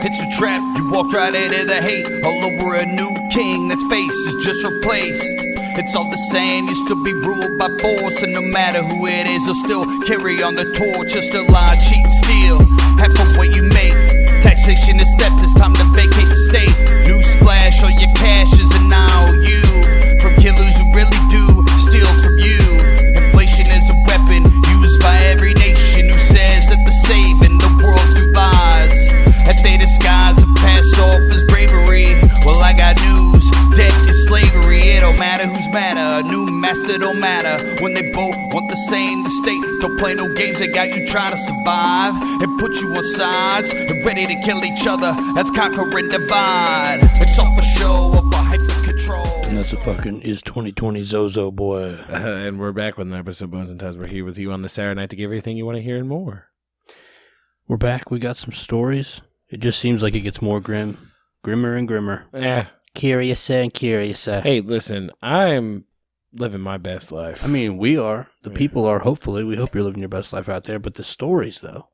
It's a trap, you walked right into the hate. All over a new king that's face is just replaced. It's all the same, you still be ruled by force. And no matter who it is, they'll still carry on the torch. Just a lie, cheat, steal, half of what you make. Taxation is steps, it's time to vacate the state. Newsflash, all your cash is an IOU. From killers who really do steal from you. Inflation is a weapon used by every nation who says that they're saving the world through lies. That they disguise and pass off as bravery. Well, I got news, debt is slavery. It don't matter who's madder, a new master don't matter. When they both want the same, the state don't play no games. They got you trying to survive and put you on sides and ready to kill each other. That's conquer and divide. It's all for show, or for hyper control. And that's a fucking is 2020 ZOZO boy. And we're back with an episode of Bones and Tubs. We're here with you on the Saturday night to give everything you want to hear and more. We're back. We got some stories. It just seems like it gets more grimmer and grimmer. Yeah. Curiouser and curiouser. Hey, listen, I'm living my best life. I mean, we are. The people are, hopefully. We hope you're living your best life out there. But the stories, though.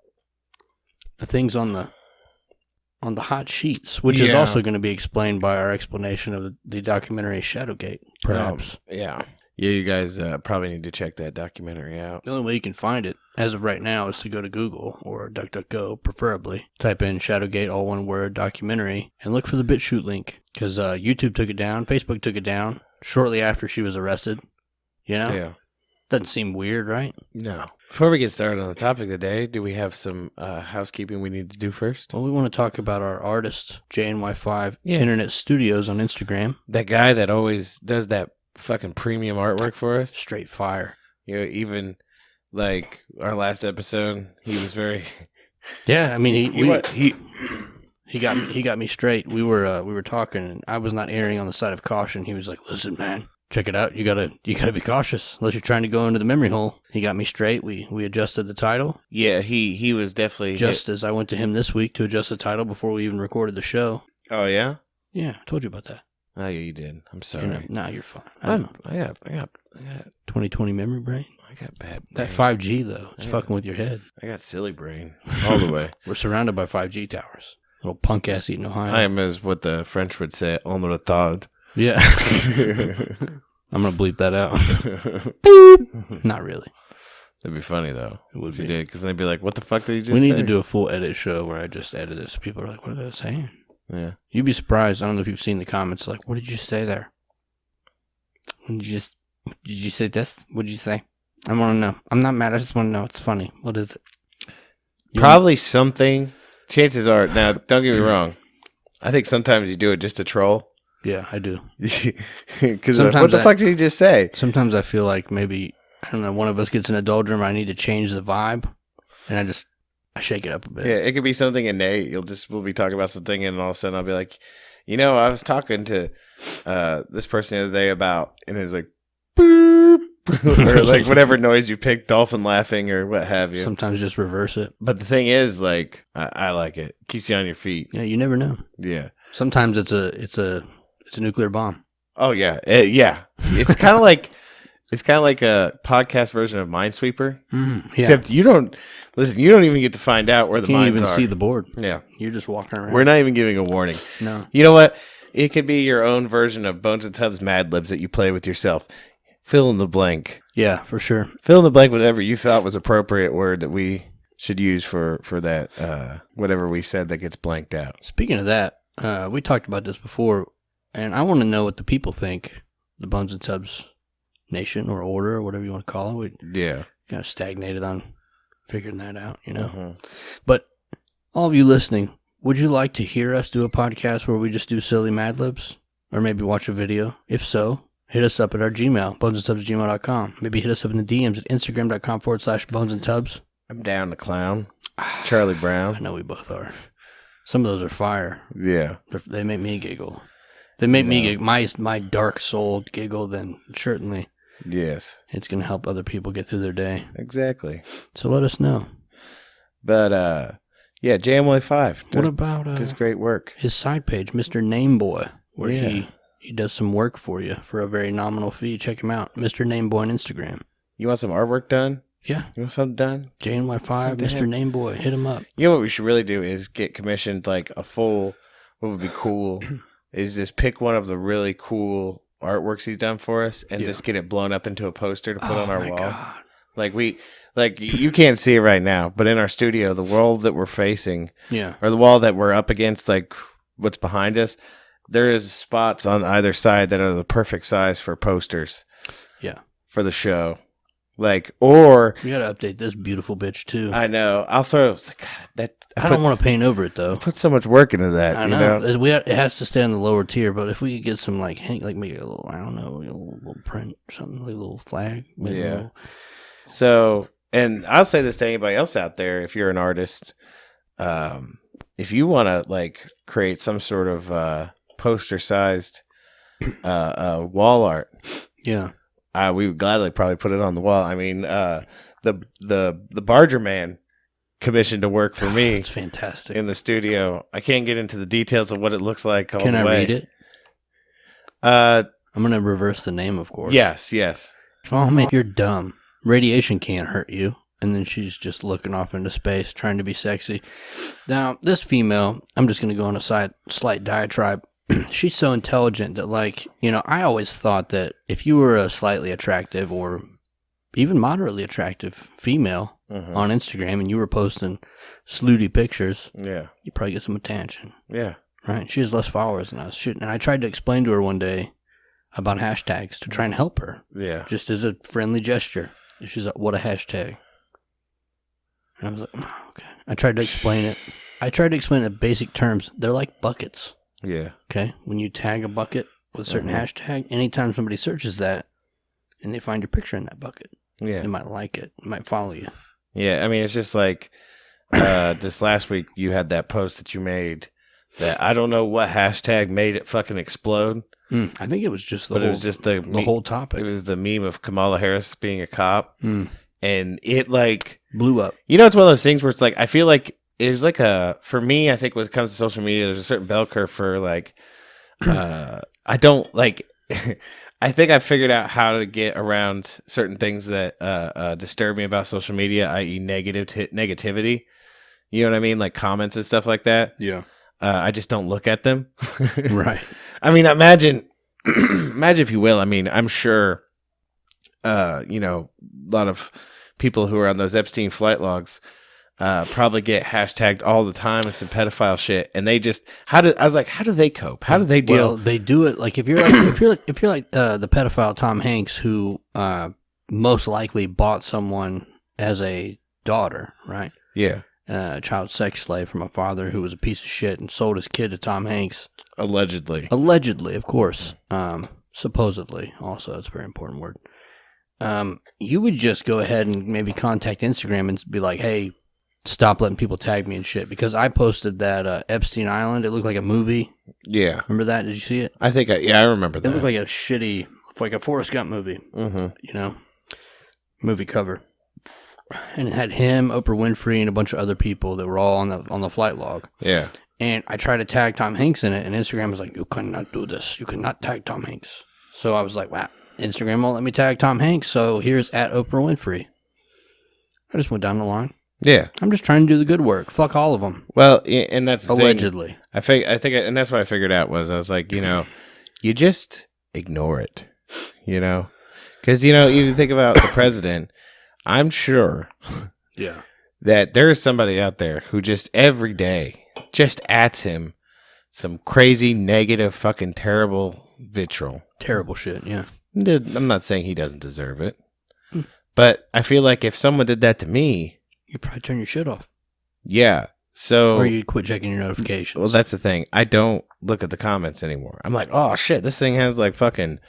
The things on the hot sheets, which is also going to be explained by our explanation of the documentary Shadowgate, perhaps. Yeah, you guys probably need to check that documentary out. The only way you can find it, as of right now, is to go to Google or DuckDuckGo, preferably. Type in Shadowgate, all one word, documentary, and look for the BitChute link. Because YouTube took it down, Facebook took it down, shortly after she was arrested. You know? Yeah. Doesn't seem weird, right? No. Before we get started on the topic of the day, do we have some housekeeping we need to do first? Well, we want to talk about our artist, JNY5 Internet Studios on Instagram. That guy that always does that fucking premium artwork for us. Straight fire. You know, even like our last episode, he was very... Yeah, I mean, he got me straight. We were talking, and I was not erring on the side of caution. He was like, "Listen, man, check it out. You gotta be cautious unless you're trying to go into the memory hole." He got me straight. We adjusted the title. Yeah, he was definitely just as I went to him this week to adjust the title before we even recorded the show. Oh yeah, yeah, I told you about that. Oh yeah, you did. I'm sorry. Nah, you're fine. I got 2020 memory brain. I got bad brain. That 5G though, it's fucking with your head. I got silly brain all the way. We're surrounded by 5G towers. Little punk ass eating Ohio. I am, as what the French would say, on the thought. Yeah. I'm gonna bleep that out. Boop. Not really. That'd be funny though. It would if be. You did, because they'd be like, "What the fuck did he just say?" We need to do a full edit show where I just edit it, so people are like, "What are they saying?" Yeah. You'd be surprised. I don't know if you've seen the comments. Like, what did you say there? Did you say this? What did you say? I want to know. I'm not mad. I just want to know. It's funny. What is it? Probably something. Chances are, now, don't get me wrong. I think sometimes you do it just to troll. Yeah, I do. Because what the fuck did he just say? Sometimes I feel like maybe, I don't know, one of us gets in a doldrum, I need to change the vibe, and I shake it up a bit. Yeah, it could be something innate. We'll be talking about something, and all of a sudden I'll be like, I was talking to this person the other day about, and it's like, boop, or like whatever noise you pick, dolphin laughing or what have you. Sometimes just reverse it. But the thing is, like, I like it. Keeps you on your feet. Yeah, you never know. Yeah. Sometimes it's a nuclear bomb. Oh yeah, yeah. It's kind of like a podcast version of Minesweeper. Yeah. Except you don't even get to find out where the mines are. You can't even see the board. Yeah, you're just walking around. We're not even giving a warning. No. You know what? It could be your own version of Bones and Tubs Mad Libs that you play with yourself. Fill in the blank. Yeah, for sure. Fill in the blank whatever you thought was appropriate word that we should use for that whatever we said that gets blanked out. Speaking of that, we talked about this before, and I want to know what the people think. The Bones and Tubs Nation or order or whatever you want to call it. We kind of stagnated on figuring that out, Mm-hmm. But all of you listening, would you like to hear us do a podcast where we just do silly Mad Libs? Or maybe watch a video? If so, hit us up at our Gmail, bonesandtubs@gmail.com. Maybe hit us up in the DMs at instagram.com/bonesandtubs. I'm down to clown. Charlie Brown. I know we both are. Some of those are fire. Yeah. They make me giggle. They make me giggle. My dark soul giggle, then certainly. Yes. It's going to help other people get through their day. Exactly. So let us know. But, yeah, JMY5. What about does great work. His side page, Mr. Nameboy, where he does some work for you for a very nominal fee. Check him out. Mr. Nameboy on Instagram. You want some artwork done? Yeah. You want something done? JNY5, Mr. Nameboy, hit him up. You know what we should really do is get commissioned like a full. What would be cool is just pick one of the really cool artworks he's done for us and just get it blown up into a poster to put on our wall. God. Like you can't see it right now, but in our studio, the wall that we're facing, or the wall that we're up against, like what's behind us, there is spots on either side that are the perfect size for posters. Yeah, for the show. Like, or we gotta update this beautiful bitch too. I know. I'll throw that. I don't want to paint over it though. Put so much work into that. I know. It has to stay on the lower tier. But if we could get some like maybe a little, I don't know, a little print, something like a little flag. Yeah. So, and I'll say this to anybody else out there: if you're an artist, if you want to like create some sort of poster-sized wall art, we would gladly probably put it on the wall. I mean, the Barger Man commissioned to work for me. It's fantastic in the studio. I can't get into the details of what it looks like. Can I read it? I'm gonna reverse the name, of course. Yes. Oh man, you're dumb. Radiation can't hurt you. And then she's just looking off into space, trying to be sexy. Now, this female, I'm just gonna go on a slight diatribe. She's so intelligent that, like, I always thought that if you were a slightly attractive or even moderately attractive female on Instagram and you were posting slutty pictures, you'd probably get some attention. Yeah. Right? She has less followers than us. And I tried to explain to her one day about hashtags to try and help her. Yeah. Just as a friendly gesture. She's like, what a hashtag? And I was like, oh, okay. I tried to explain it. I tried to explain the basic terms. They're like buckets. Yeah. Okay. When you tag a bucket with a certain hashtag, anytime somebody searches that and they find your picture in that bucket, they might like it. They might follow you. Yeah. I mean, it's just like this last week you had that post that you made that I don't know what hashtag made it fucking explode. I think it was just the whole topic. It was the meme of Kamala Harris being a cop. And it like blew up. It's one of those things where it's like, I feel like it's like for me, I think when it comes to social media, there's a certain bell curve for like, I don't like, I think I figured out how to get around certain things that disturb me about social media, i.e. negativity. You know what I mean? Like comments and stuff like that. Yeah. I just don't look at them. Right. I mean, imagine if you will. I mean, I'm sure, a lot of people who are on those Epstein flight logs probably get hashtagged all the time with some pedophile shit, and they just how do they cope? How do they deal? Well, they do it like if you're like the pedophile Tom Hanks who most likely bought someone as a daughter, right? Yeah. Child sex slave from a father who was a piece of shit and sold his kid to Tom Hanks. Allegedly, of course. Supposedly, also, it's a very important word. You would just go ahead and maybe contact Instagram and be like, hey, stop letting people tag me and shit. Because I posted that Epstein Island. It looked like a movie. Yeah. Remember that? Did you see it? I remember that. It looked like a shitty, like a Forrest Gump movie. Movie cover. And it had him, Oprah Winfrey, and a bunch of other people that were all on the flight log. Yeah. And I tried to tag Tom Hanks in it, and Instagram was like, you cannot do this. You cannot tag Tom Hanks. So I was like, wow, Instagram won't let me tag Tom Hanks, so here's at Oprah Winfrey. I just went down the line. Yeah. I'm just trying to do the good work. Fuck all of them. Well, and that's allegedly. I think, and that's what I figured out was I was like, you just ignore it, Because, you think about the president, I'm sure that there is somebody out there who just every day just adds him some crazy, negative, fucking terrible vitriol. Terrible shit, yeah. I'm not saying he doesn't deserve it. But I feel like if someone did that to me... You'd probably turn your shit off. Yeah, so... Or you'd quit checking your notifications. Well, that's the thing. I don't look at the comments anymore. I'm like, oh shit, this thing has like fucking...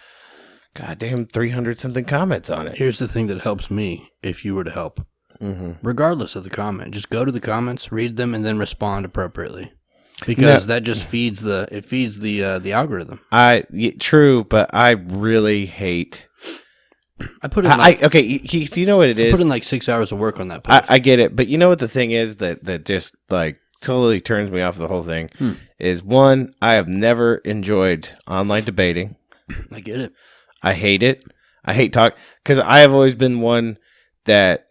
goddamn 300-something comments on it. Here's the thing that helps me if you were to help. Regardless of the comment, just go to the comments, read them, and then respond appropriately. Because that just feeds the algorithm. True, but I really hate... I put in like, you know what it is? I put in like 6 hours of work on that post. I get it, but you know what the thing is that just like totally turns me off the whole thing? Is one, I have never enjoyed online debating. I get it. I hate it. I hate talk because I have always been one that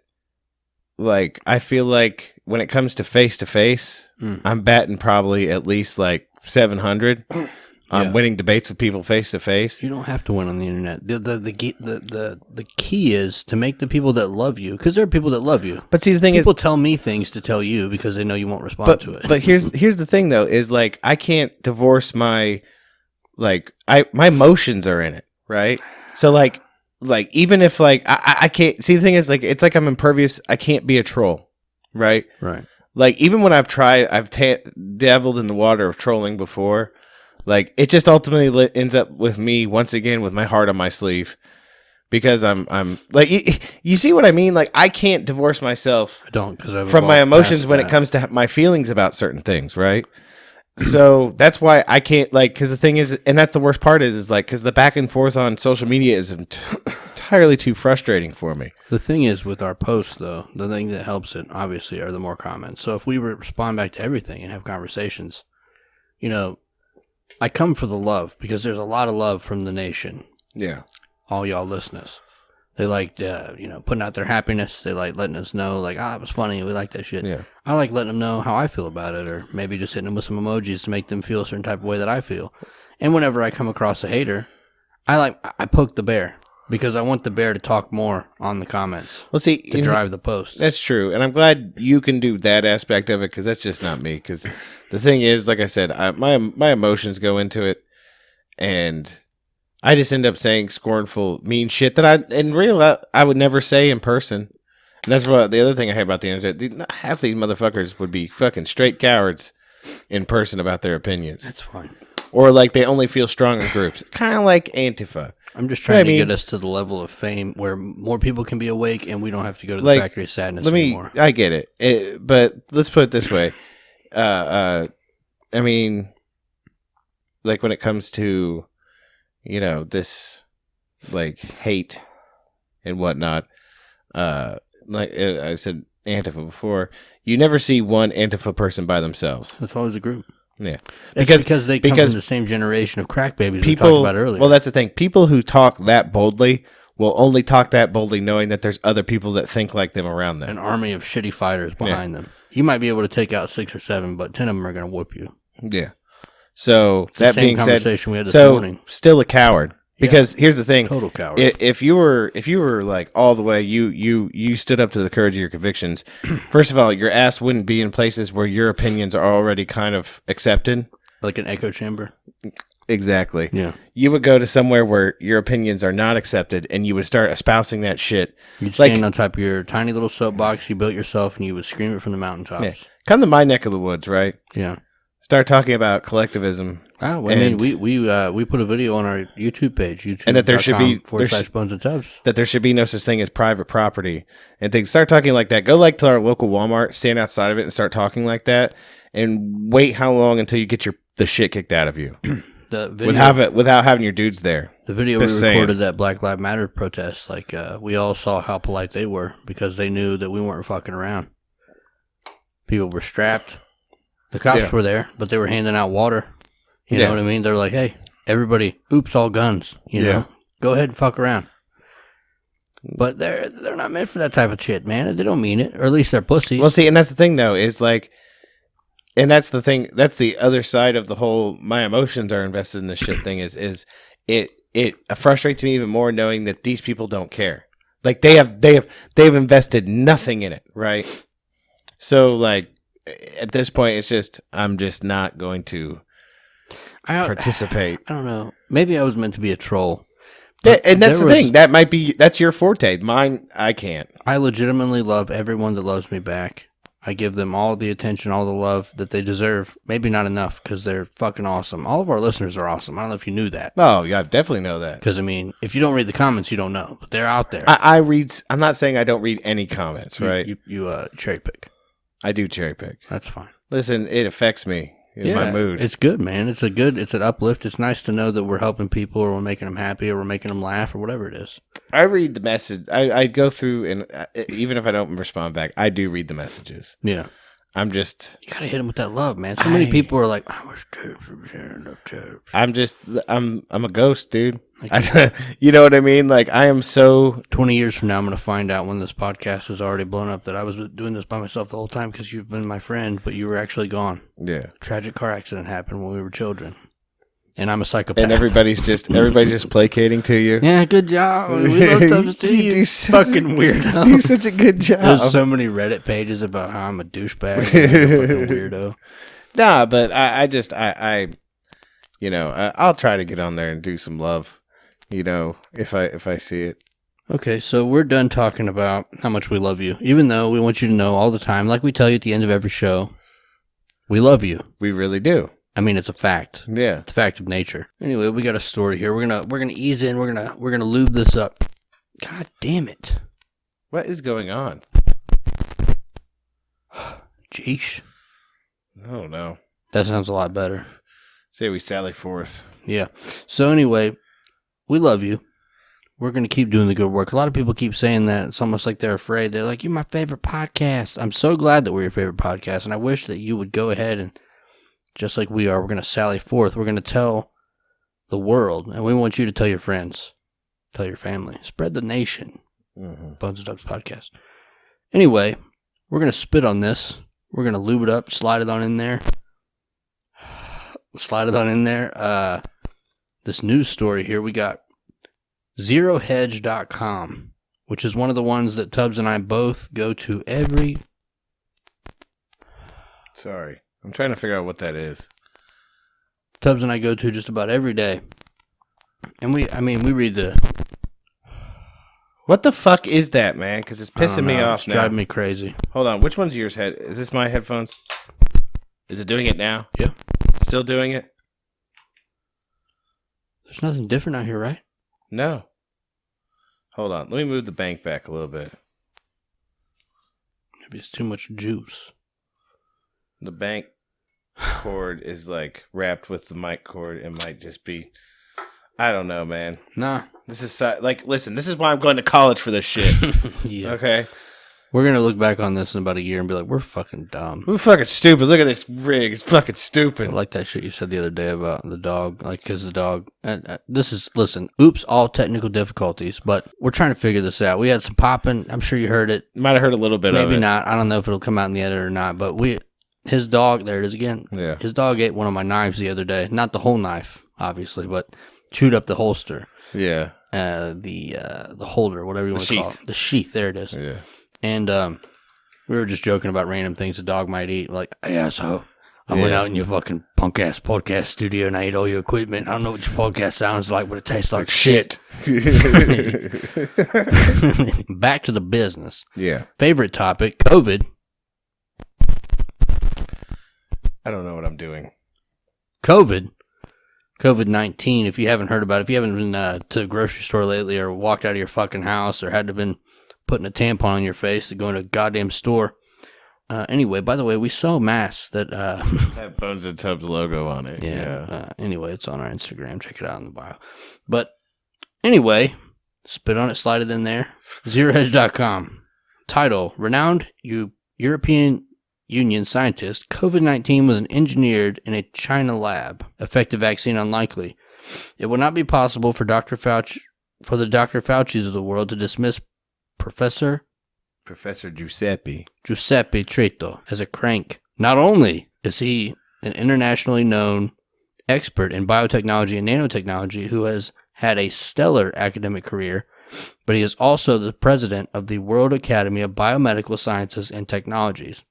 like I feel like when it comes to face, I'm batting probably at least like 700. I'm winning debates with people face to face. You don't have to win on the internet. The key is to make the people that love you, because there are people that love you. But see, the thing people tell me things to tell you because they know you won't respond to it. But here's the thing though, is like I can't divorce my my emotions are in it, right? So like even if like I can't see, the thing is like it's like I'm impervious. I can't be a troll, right? Right. Like even when I've dabbled in the water of trolling before. Like it just ultimately ends up with me once again with my heart on my sleeve, because I'm like you see what I mean? Like I can't divorce myself from my emotions when it comes to my feelings about certain things, right? So that's why I can't because the thing is, and that's the worst part is like because the back and forth on social media is entirely too frustrating for me. The thing is with our posts though, the thing that helps it obviously are the more comments. So if we respond back to everything and have conversations, I come for the love because there's a lot of love from the nation. Yeah. All y'all listeners. They like, putting out their happiness. They like letting us know, like, it was funny. We like that shit. Yeah. I like letting them know how I feel about it, or maybe just hitting them with some emojis to make them feel a certain type of way that I feel. And whenever I come across a hater, I poke the bear because I want the bear to talk more on the comments. Well, see, to drive the post. That's true. And I'm glad you can do that aspect of it because that's just not me. Because the thing is, like I said, my emotions go into it, and I just end up saying scornful, mean shit that in real I would never say in person. And that's what the other thing I hate about the internet. Half these motherfuckers would be fucking straight cowards in person about their opinions. That's fine. Or like they only feel strong in groups, kind of like Antifa. I'm just trying to get us to the level of fame where more people can be awake and we don't have to go to the factory of sadness anymore. I get it, but let's put it this way. I mean, like when it comes to, this, like, hate and whatnot, like I said, Antifa before, you never see one Antifa person by themselves. It's always a group. Yeah, because they come from the same generation of crack babies we talked about earlier. Well, that's the thing. People who talk that boldly will only talk that boldly knowing that there's other people that think like them around them. An army of shitty fighters behind them. You might be able to take out 6 or 7, but 10 of them are going to whoop you. Yeah. So it's that being said, we had this morning. Still a coward. Because here's the thing, total coward. If you were like all the way, you stood up to the courage of your convictions. First of all, your ass wouldn't be in places where your opinions are already kind of accepted, like an echo chamber. Exactly. Yeah. You would go to somewhere where your opinions are not accepted, and you would start espousing that shit. You'd stand on top of your tiny little soapbox you built yourself, and you would scream it from the mountaintops. Yeah. Come to my neck of the woods, right? Yeah. Start talking about collectivism. Oh, I mean, we put a video on our YouTube page, and that there should be /Bones and Tubs. That there should be no such thing as private property, and things. Start talking like that. Go like to our local Walmart, stand outside of it, and start talking like that. And wait how long until you get the shit kicked out of you, the video, without having your dudes there. The video we recorded that Black Lives Matter protest, like we all saw how polite they were because they knew that we weren't fucking around. People were strapped. The cops were there, but they were handing out water. You know what I mean? They're like, hey, everybody, oops, all guns. You know, go ahead and fuck around. But they're not meant for that type of shit, man. They don't mean it, or at least they're pussies. Well, see, and that's the thing, though, is like, and that's the thing. That's the other side of the whole. My emotions are invested in this shit thing. Is it frustrates me even more knowing that these people don't care. Like they've invested nothing in it, right? So like at this point, it's just I'm just not going to participate. I don't know. Maybe I was meant to be a troll. And that's the thing. That's your forte. Mine, I can't. I legitimately love everyone that loves me back. I give them all the attention, all the love that they deserve. Maybe not enough because they're fucking awesome. All of our listeners are awesome. I don't know if you knew that. Oh, yeah, I definitely know that. Because, I mean, if you don't read the comments, you don't know. But they're out there. I read. I'm not saying I don't read any comments, right? You cherry pick. I do cherry pick. That's fine. Listen, it affects me in my mood. It's good, man. It's an uplift. It's nice to know that we're helping people or we're making them happy or we're making them laugh or whatever it is. I read the message. I go through and even if I don't respond back, I do read the messages. Yeah. You gotta hit them with that love, man. Many people are like, I wish tips. I'm a ghost, dude. You know what I mean? Like, I am so... 20 years from now, I'm going to find out when this podcast is already blown up that I was doing this by myself the whole time because you've been my friend, but you were actually gone. Yeah. Tragic car accident happened when we were children. And I'm a psychopath. And everybody's just placating to you. Yeah, good job. We love Tubbs to you. Do Fucking weirdo. Do such a good job. There's so many Reddit pages about how I'm a douchebag. And a fucking weirdo. Nah, but I'll try to get on there and do some love. If I see it. Okay, so we're done talking about how much we love you. Even though we want you to know all the time, like we tell you at the end of every show, we love you. We really do. I mean, it's a fact. Yeah. It's a fact of nature. Anyway, we got a story here. We're gonna ease in. We're gonna lube this up. God damn it. What is going on? Jeesh. Oh no. That sounds a lot better. Say we sally forth. Yeah. So anyway, we love you. We're going to keep doing the good work. A lot of people keep saying that. It's almost like they're afraid. They're like, you're my favorite podcast. I'm so glad that we're your favorite podcast. And I wish that you would go ahead and, just like we are, we're going to sally forth. We're going to tell the world. And we want you to tell your friends. Tell your family. Spread the nation. Mm-hmm. Bones and Ducks podcast. Anyway, we're going to spit on this. We're going to lube it up. Slide it on in there. This news story here, we got ZeroHedge.com, which is one of the ones that Tubbs and I both go to every... Sorry. I'm trying to figure out what that is. Tubbs and I go to just about every day. And we read the... What the fuck is that, man? Because it's pissing me off now. It's driving me crazy. Hold on. Which one's yours? Is this my headphones? Is it doing it now? Yeah. Still doing it? There's nothing different out here, right? No. Hold on. Let me move the bank back a little bit. Maybe it's too much juice. The bank cord is like wrapped with the mic cord. It might just be... I don't know, man. Nah. This is like, listen, this is why I'm going to college for this shit. Yeah. Okay? We're going to look back on this in about a year and be like, we're fucking dumb. We're fucking stupid. Look at this rig. It's fucking stupid. I like that shit you said the other day about the dog. Like, because the dog... listen, oops, all technical difficulties, but we're trying to figure this out. We had some popping. I'm sure you heard it. Might have heard a little bit of it. Maybe not. I don't know if it'll come out in the edit or not, but his dog, there it is again. Yeah. His dog ate one of my knives the other day. Not the whole knife, obviously, but chewed up the holster. Yeah. The holder, whatever you want to call it. The sheath, there it is. Yeah. And we were just joking about random things a dog might eat. Like, hey, asshole, I went out in your fucking punk-ass podcast studio and I ate all your equipment. I don't know what your podcast sounds like, but it tastes like shit. Back to the business. Yeah. Favorite topic, COVID. I don't know what I'm doing. COVID-19, if you haven't heard about it, if you haven't been to the grocery store lately or walked out of your fucking house or had to been putting a tampon on your face to go into a goddamn store. Anyway, by the way, we sell masks that... have Bones and Tubbs logo on it. Yeah. Anyway, it's on our Instagram. Check it out in the bio. But anyway, spit on it, slide it in there. ZeroHedge.com. Title, Renowned European Union scientist, COVID-19 was engineered in a China lab. Effective vaccine unlikely. It will not be possible for the Dr. Faucis of the world to dismiss Professor Giuseppe Trito as a crank. Not only is he an internationally known expert in biotechnology and nanotechnology who has had a stellar academic career, but he is also the president of the World Academy of Biomedical Sciences and Technologies,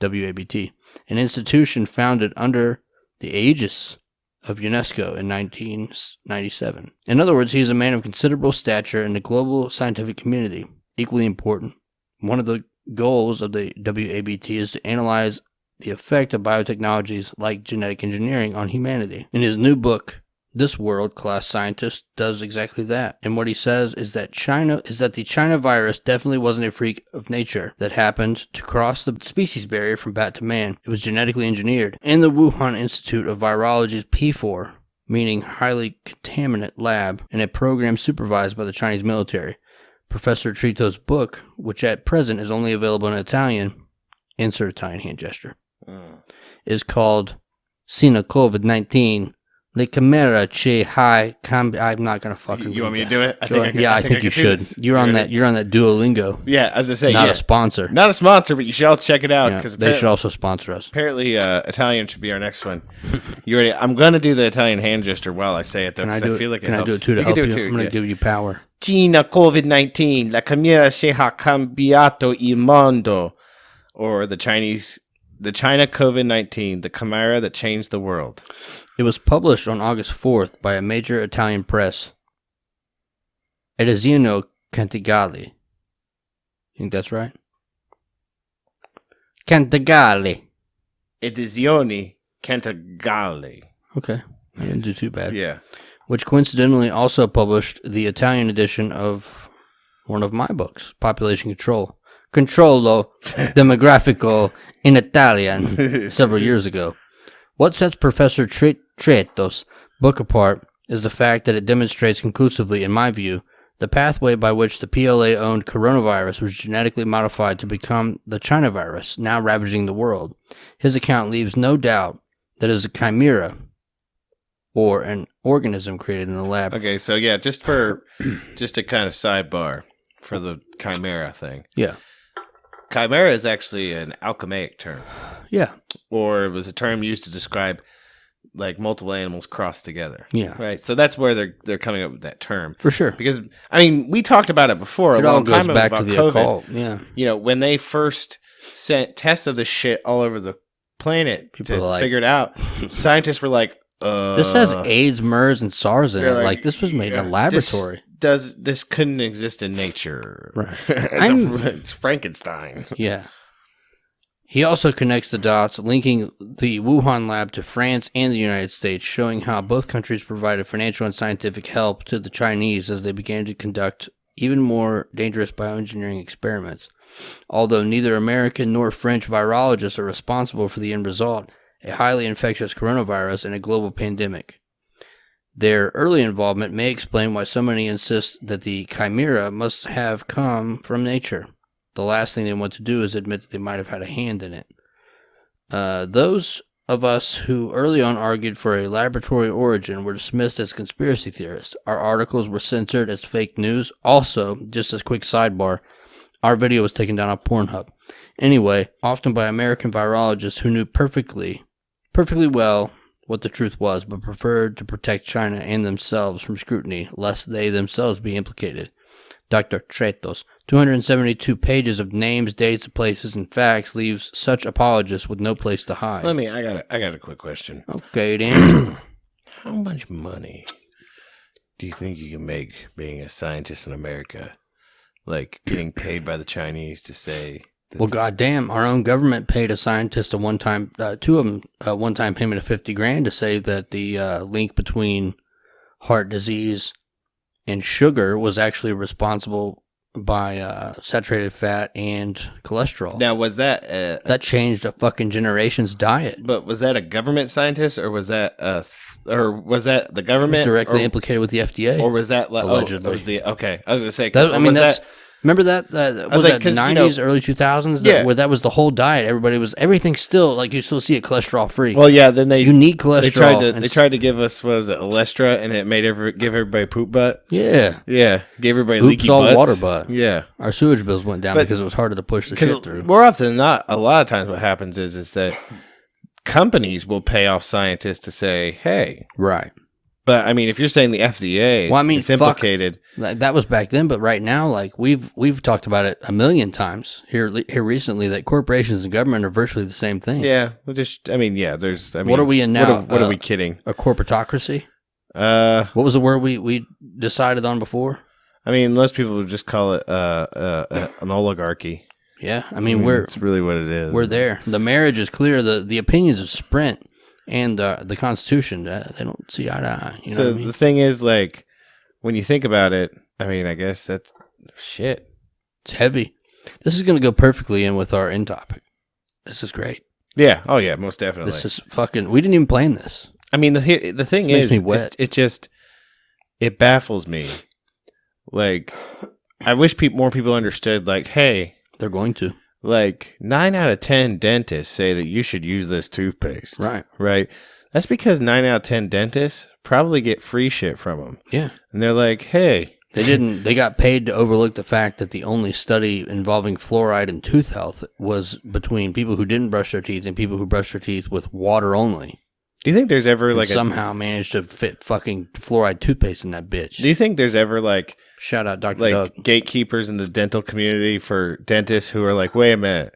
WABT, an institution founded under the aegis of UNESCO in 1997. In other words, he is a man of considerable stature in the global scientific community. Equally important, one of the goals of the WABT is to analyze the effect of biotechnologies like genetic engineering on humanity. In his new book, this world-class scientist does exactly that. And what he says is that the China virus definitely wasn't a freak of nature that happened to cross the species barrier from bat to man. It was genetically engineered. In the Wuhan Institute of Virology's P4, meaning highly contaminant lab, in a program supervised by the Chinese military. Professor Trito's book, which at present is only available in Italian, insert Italian hand gesture, is called Sina COVID-19, Le camera che hai cambia. I'm not gonna fucking. You want me to that. do it? I think you should. You're on that Duolingo. Yeah, as I say, Not a sponsor. Not a sponsor, but you should all check it out because they should also sponsor us. Apparently, Italian should be our next one. You ready? I'm gonna do the Italian hand gesture while I say it though, because I feel like it helps. Can I do it too to help you? I'm gonna give you power. Cina COVID-19, la camera che ha cambiato il mondo, or the China COVID-19, the camera that changed the world. It was published on August 4th by a major Italian press, Edizione Cantigali. You think that's right? Cantigali. Edizione Cantigali. Okay. I didn't do too bad. Yeah. Which coincidentally also published the Italian edition of one of my books, Population Control. Controllo Demografico in Italian, several years ago. What sets Professor Tretto's book apart is the fact that it demonstrates conclusively, in my view, the pathway by which the PLA-owned coronavirus was genetically modified to become the China virus, now ravaging the world. His account leaves no doubt that it is a chimera, or an organism created in the lab. Okay, so yeah, just a kind of sidebar for the chimera thing. Yeah. Chimera is actually an alchemaic term. Yeah. Or it was a term used to describe like multiple animals crossed together. Yeah. Right. So that's where they're coming up with that term. For sure. Because I mean, we talked about it before a long time ago about COVID. Occult. Yeah. You know, when they first sent tests of this shit all over the planet to figure it out, scientists were like, this has AIDS, MERS, and SARS in it. Like this was made in a laboratory. This couldn't exist in nature. Right. It's Frankenstein. Yeah. He also connects the dots, linking the Wuhan lab to France and the United States, showing how both countries provided financial and scientific help to the Chinese as they began to conduct even more dangerous bioengineering experiments. Although neither American nor French virologists are responsible for the end result, a highly infectious coronavirus and a global pandemic. Their early involvement may explain why so many insist that the chimera must have come from nature. The last thing they want to do is admit that they might have had a hand in it. Those of us who early on argued for a laboratory origin were dismissed as conspiracy theorists. Our articles were censored as fake news. Also, just as a quick sidebar, our video was taken down on Pornhub. Anyway, often by American virologists who knew perfectly well what the truth was, but preferred to protect China and themselves from scrutiny, lest they themselves be implicated. Dr. Tretto's 272 pages of names, dates, places, and facts leaves such apologists with no place to hide. I got a quick question. Okay, Dan. How much money do you think you can make being a scientist in America? Like getting paid by the Chinese to say... Well, goddamn, our own government paid a scientist a one-time, two of them, a one-time payment of $50,000 to say that the link between heart disease and sugar was actually responsible by saturated fat and cholesterol. Now, was that... that changed a fucking generation's diet. But was that a government scientist, or was that the government? It was directly implicated with the FDA. Or was that... allegedly. Okay, I was going to say... Remember that? Was that 90s, early 2000s? Where that was the whole diet. Everything's still, like, you still see it cholesterol free. Well, yeah, then you need cholesterol. They tried to give us, what was it, Olestra, and it made give everybody poop butt. Yeah. Yeah, gave everybody Oops, leaky all butts. Water butt. Yeah. Our sewage bills went down because it was harder to push the shit through. More often than not, a lot of times what happens is that companies will pay off scientists to say, hey. Right. But, I mean, if you're saying the FDA is implicated... That was back then, but right now, like, we've talked about it a million times here recently, that corporations and government are virtually the same thing. Yeah. What are we in now? What are we kidding? A corporatocracy? What was the word we decided on before? I mean, most people would just call it an oligarchy. Yeah. I mean, it's really what it is. We're there. The marriage is clear. The opinions of Sprint and the Constitution, they don't see eye to eye. You know what I mean? The thing is, like, when you think about it, I mean, I guess that's shit. It's heavy. This is going to go perfectly in with our end topic. This is great. Yeah. Oh, yeah, most definitely. This is fucking... We didn't even plan this. I mean, the thing is, it baffles me. Like, I wish more people understood, like, hey... They're going to. Like, 9 out of 10 dentists say that you should use this toothpaste. Right. Right? That's because 9 out of 10 dentists probably get free shit from them. Yeah. And they're like, hey. They got paid to overlook the fact that the only study involving fluoride in tooth health was between people who didn't brush their teeth and people who brushed their teeth with water only. Do you think there's ever like somehow managed to fit fucking fluoride toothpaste in that bitch? Do you think there's ever like shout out Dr. like Doug. gatekeepers in the dental community for dentists who are like, wait a minute,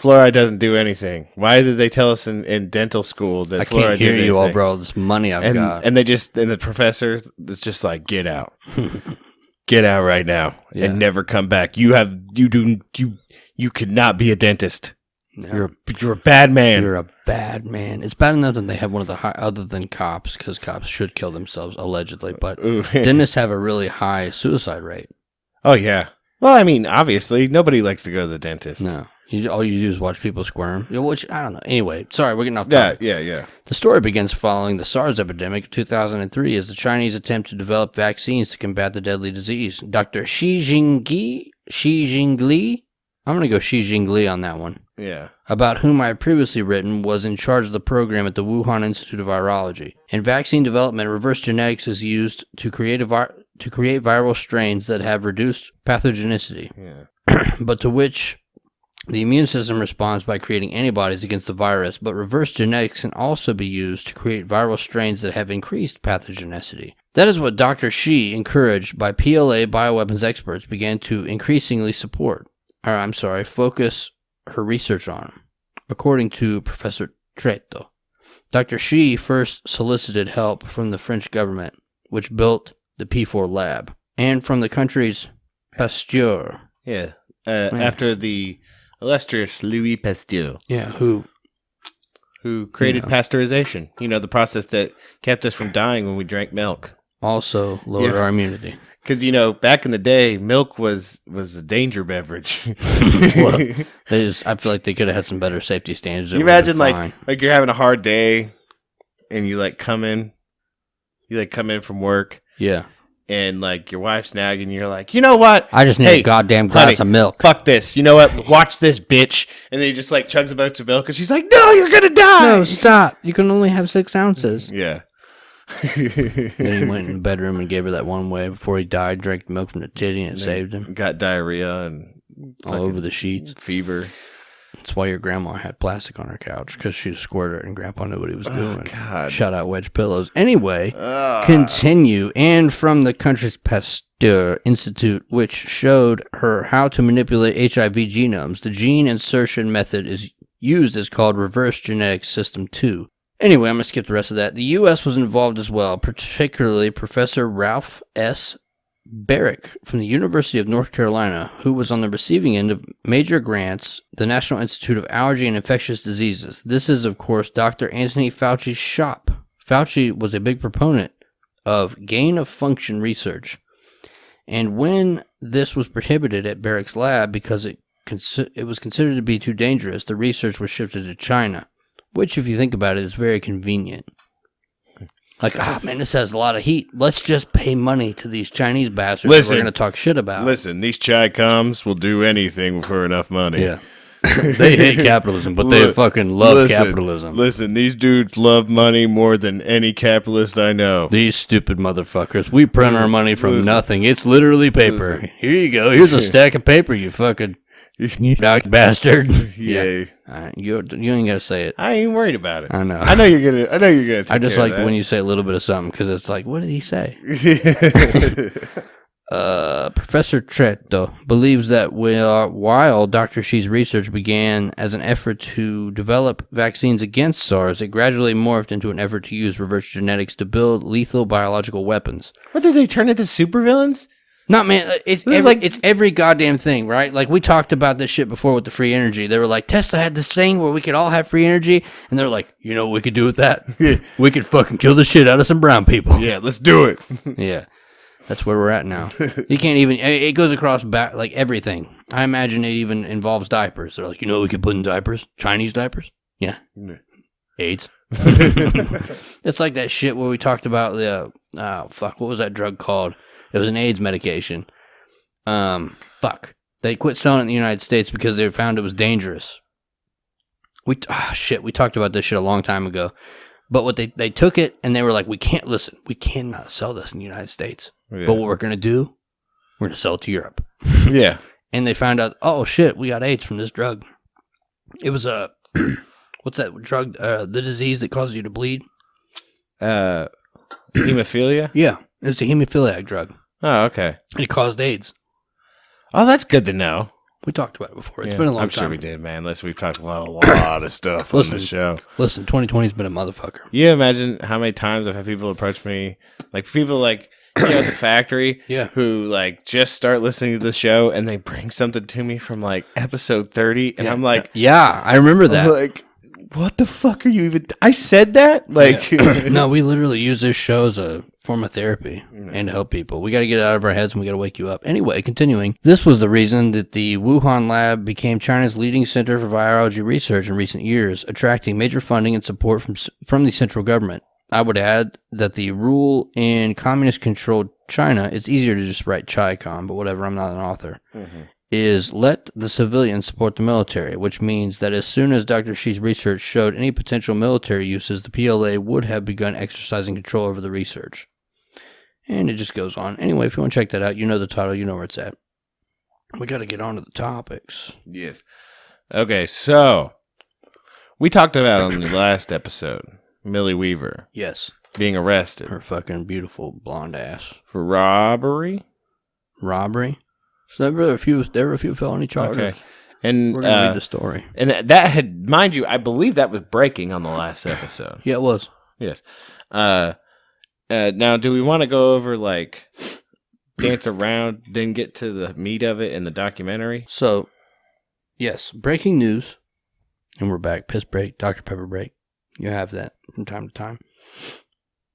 fluoride doesn't do anything. Why did they tell us in dental school that I fluoride can't hear did you all, anything? bro. This money I've got. And the professor is just like, get out. Get out right now and never come back. You could not be a dentist. No. You're a bad man. You're a bad man. It's bad enough that they have one of the high, other than cops, because cops should kill themselves allegedly, but dentists have a really high suicide rate. Oh yeah. Well, I mean, obviously nobody likes to go to the dentist. No. All you do is watch people squirm. Which, I don't know. Anyway, sorry, we're getting off topic. Yeah. The story begins following the SARS epidemic of 2003 as the Chinese attempt to develop vaccines to combat the deadly disease. Dr. Xi Jinping, I'm going to go Xi Jinping on that one. Yeah. About whom I have previously written, was in charge of the program at the Wuhan Institute of Virology. In vaccine development, reverse genetics is used to create viral strains that have reduced pathogenicity, but to which the immune system responds by creating antibodies against the virus. But reverse genetics can also be used to create viral strains that have increased pathogenicity. That is what Dr. Xi, encouraged by PLA bioweapons experts, began to increasingly focus her research on. According to Professor Tretto, Dr. Xi first solicited help from the French government, which built the P4 lab, and from the country's Pasteur. Yeah, after the illustrious Louis Pasteur. Yeah, who created pasteurization. You know, the process that kept us from dying when we drank milk. Also lowered our immunity. Because, back in the day, milk was a danger beverage. Well, I feel like they could have had some better safety standards. You imagine, like you're having a hard day, and you, come in from work. Yeah. And, your wife's nagging, and you're like, you know what? I just need a goddamn glass of milk. Fuck this. You know what? Watch this, bitch. And then he just, chugs a bunch of milk, and she's like, no, you're gonna die! No, stop. You can only have 6 ounces. Yeah. Then he went in the bedroom and gave her that one way before he died, drank milk from the titty, and it saved him. Got diarrhea and all over the sheets. Fever. That's why your grandma had plastic on her couch, because she was a squirter and grandpa knew what he was doing. God. Shout out Wedge Pillows. Anyway, continue. And from the country's Pasteur Institute, which showed her how to manipulate HIV genomes, the gene insertion method is called reverse genetic system 2. Anyway, I'm going to skip the rest of that. The U.S. was involved as well, particularly Professor Ralph S. Barrick from the University of North Carolina, who was on the receiving end of major grants, the National Institute of Allergy and Infectious Diseases. This is, of course, Dr. Anthony Fauci's shop. Fauci was a big proponent of gain-of-function research. And when this was prohibited at Barrick's lab because it was considered to be too dangerous, the research was shifted to China. Which, if you think about it, is very convenient. This has a lot of heat. Let's just pay money to these Chinese bastards we're going to talk shit about. Listen, these Chi-Coms will do anything for enough money. Yeah. They hate capitalism, but they fucking love capitalism. Listen, these dudes love money more than any capitalist I know. These stupid motherfuckers. We print our money from nothing. It's literally paper. Here you go. Here's a stack of paper, you fucking... You bastard. Yeah. You ain't gotta say it. I ain't worried about it. I know. I know you're gonna take I just care like of that. when you say a little bit of something, because it's like, what did he say? Professor Tretto believes that while Dr. Xi's research began as an effort to develop vaccines against SARS, it gradually morphed into an effort to use reverse genetics to build lethal biological weapons. What, did they turn into supervillains? No, man, it's every goddamn thing, right? Like, we talked about this shit before with the free energy. They were like, Tesla had this thing where we could all have free energy, and they're like, you know what we could do with that? We could fucking kill the shit out of some brown people. Yeah, let's do it. Yeah, that's where we're at now. You can't even, it goes across everything. I imagine it even involves diapers. They're like, you know what we could put in diapers? Chinese diapers? Yeah. AIDS. It's like that shit where we talked about what was that drug called? It was an AIDS medication. They quit selling it in the United States because they found it was dangerous. We talked about this shit a long time ago. But what they took it and they were like, we cannot sell this in the United States. Yeah. But what we're going to do, we're going to sell it to Europe. Yeah. And they found out, oh shit, we got AIDS from this drug. It was a, what's that drug, the disease that causes you to bleed? Hemophilia? Yeah. It's a hemophiliac drug. Oh, okay. And it caused AIDS. Oh, that's good to know. We talked about it before. It's been a long time. I'm sure we did, man. We've talked about a lot of stuff on the show. Listen, 2020's been a motherfucker. You imagine how many times I've had people approach me, like people like at the factory, who like just start listening to the show and they bring something to me from like episode 30, and I'm like, yeah, I remember that. I'm like, what the fuck are you even? I said that? Like, no, we literally use this show as a form of therapy and to help people. We got to get it out of our heads and we got to wake you up. Anyway, continuing. This was the reason that the Wuhan lab became China's leading center for virology research in recent years, attracting major funding and support from the central government. I would add that the rule in communist-controlled China, it's easier to just write Chi-Com, but whatever, I'm not an author, is let the civilians support the military, which means that as soon as Dr. Xi's research showed any potential military uses, the PLA would have begun exercising control over the research. And it just goes on. Anyway, if you want to check that out, you know the title, you know where it's at. We got to get on to the topics. Yes. Okay, so we talked about on the last episode, Millie Weaver. Yes. Being arrested. Her fucking beautiful blonde ass. For robbery? Robbery? So there were a few felony charges. Okay. And we're going to read the story. And that had, mind you, I believe that was breaking on the last episode. Yeah, it was. Yes. Now, do we want to go over, like, dance around, then get to the meat of it in the documentary? So, yes, breaking news. And we're back. Piss break, Dr. Pepper break. You have that from time to time.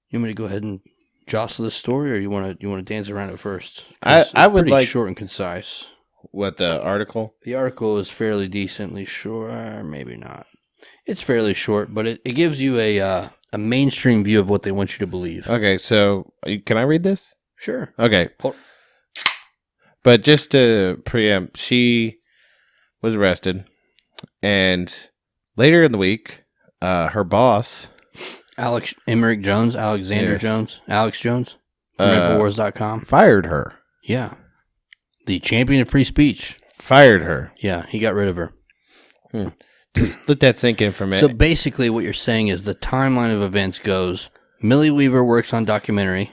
You want me to go ahead and jostle this story, or you want to dance around it first? I would like short and concise. What, the article? The article is fairly decently short, or maybe not. It's fairly short, but it gives you a mainstream view of what they want you to believe. Okay, so can I read this? Sure. Okay. But just to preempt, she was arrested, and later in the week, her boss, Alex Jones, from Infowars.com, fired her. Yeah. The champion of free speech. Fired her. Yeah, he got rid of her. Just let that sink in for a minute. So basically what you're saying is the timeline of events goes, Millie Weaver works on documentary.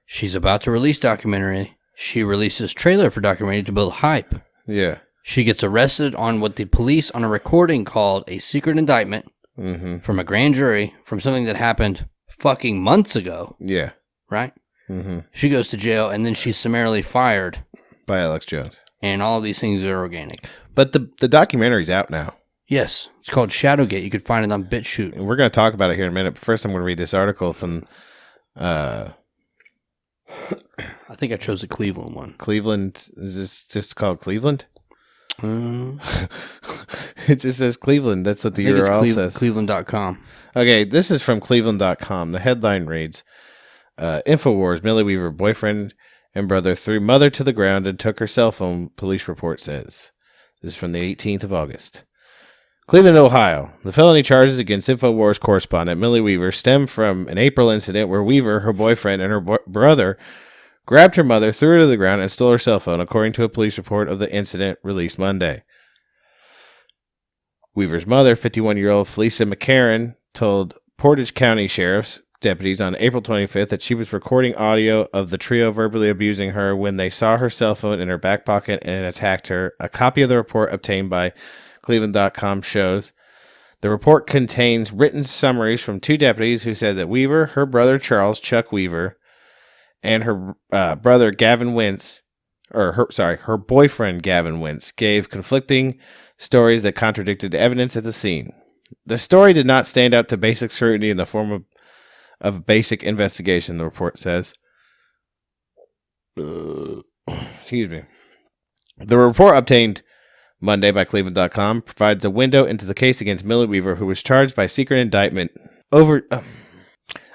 She's about to release documentary. She releases trailer for documentary to build hype. Yeah. She gets arrested on what the police on a recording called a secret indictment from a grand jury from something that happened fucking months ago. Yeah. Right? She goes to jail and then she's summarily fired. By Alex Jones. And all of these things are organic. But the documentary's out now. Yes. It's called Shadowgate. You could find it on BitChute. And we're going to talk about it here in a minute. But first I'm going to read this article from... I think I chose the Cleveland one. Cleveland? Is this just called Cleveland? It just says Cleveland. That's what the URL says. Cleveland.com. Okay, this is from Cleveland.com. The headline reads, Infowars, Millie Weaver, boyfriend and brother threw mother to the ground and took her cell phone, police report says. This is from the 18th of August. Cleveland, Ohio. The felony charges against Infowars correspondent Millie Weaver stem from an April incident where Weaver, her boyfriend, and her brother grabbed her mother, threw her to the ground, and stole her cell phone, according to a police report of the incident released Monday. Weaver's mother, 51-year-old Felicia McCarran, told Portage County Sheriff's deputies on April 25th that she was recording audio of the trio verbally abusing her when they saw her cell phone in her back pocket and attacked her. A copy of the report obtained by Cleveland.com shows the report contains written summaries from two deputies who said that Weaver, her brother Charles Chuck Weaver, and her brother Gavin Wentz, her boyfriend Gavin Wentz, gave conflicting stories that contradicted evidence at the scene. The story did not stand up to basic scrutiny in the form of basic investigation, the report says. Excuse me. The report obtained Monday by Cleveland.com provides a window into the case against Millie Weaver, who was charged by secret indictment over...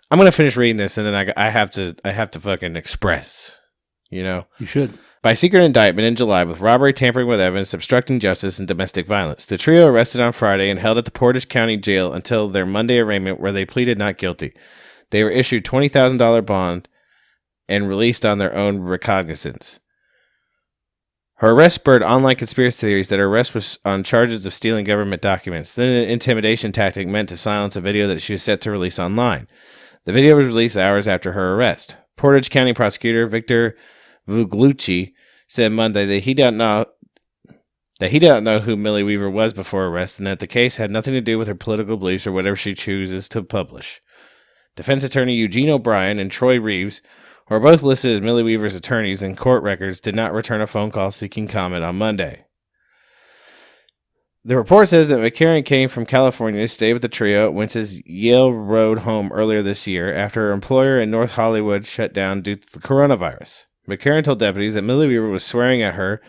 I'm going to finish reading this, and then I have to fucking express, you know? You should. by secret indictment in July with robbery, tampering with evidence, obstructing justice, and domestic violence. The trio arrested on Friday and held at the Portage County Jail until their Monday arraignment where they pleaded not guilty. They were issued $20,000 bond and released on their own recognizance. Her arrest spurred online conspiracy theories that her arrest was on charges of stealing government documents. Then an intimidation tactic meant to silence a video that she was set to release online. The video was released hours after her arrest. Portage County prosecutor Victor Vuglucci said Monday that he didn't know who Millie Weaver was before arrest and that the case had nothing to do with her political beliefs or whatever she chooses to publish. Defense attorney Eugene O'Brien and Troy Reeves, who are both listed as Millie Weaver's attorneys in court records, did not return a phone call seeking comment on Monday. The report says that McCarran came from California to stay with the trio at Wentz's Yale Road home earlier this year after her employer in North Hollywood shut down due to the coronavirus. McCarran told deputies that Millie Weaver was swearing at her,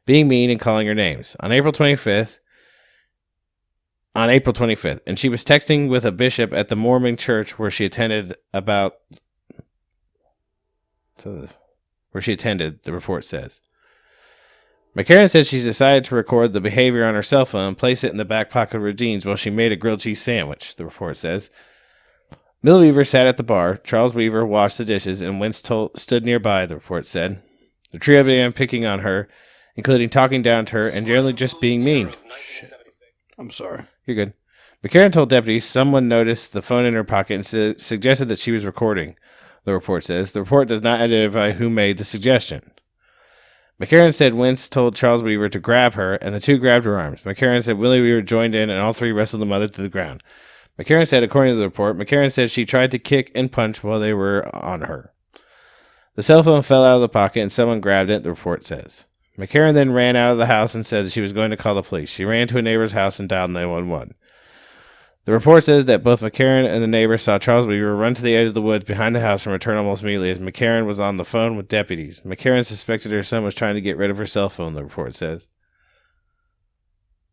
being mean, and calling her names. On April 25th, and she was texting with a bishop at the Mormon church where she attended, the report says. McCarran said she decided to record the behavior on her cell phone and place it in the back pocket of her jeans while she made a grilled cheese sandwich, the report says. Millie Weaver sat at the bar. Charles Weaver washed the dishes, and Wentz stood nearby, the report said. The trio began picking on her, including talking down to her and generally just being mean. Shit. I'm sorry. You're good. McCarran told deputies someone noticed the phone in her pocket and suggested that she was recording, the report says. The report does not identify who made the suggestion. McCarran said Wentz told Charles Weaver to grab her, and the two grabbed her arms. McCarran said Willie Weaver joined in, and all three wrestled the mother to the ground. McCarran said, according to the report, McCarran said she tried to kick and punch while they were on her. The cell phone fell out of the pocket, and someone grabbed it, the report says. McCarran then ran out of the house and said that she was going to call the police. She ran to a neighbor's house and dialed 911. The report says that both McCarran and the neighbor saw Charles Weaver run to the edge of the woods behind the house and return almost immediately as McCarran was on the phone with deputies. McCarran suspected her son was trying to get rid of her cell phone, the report says.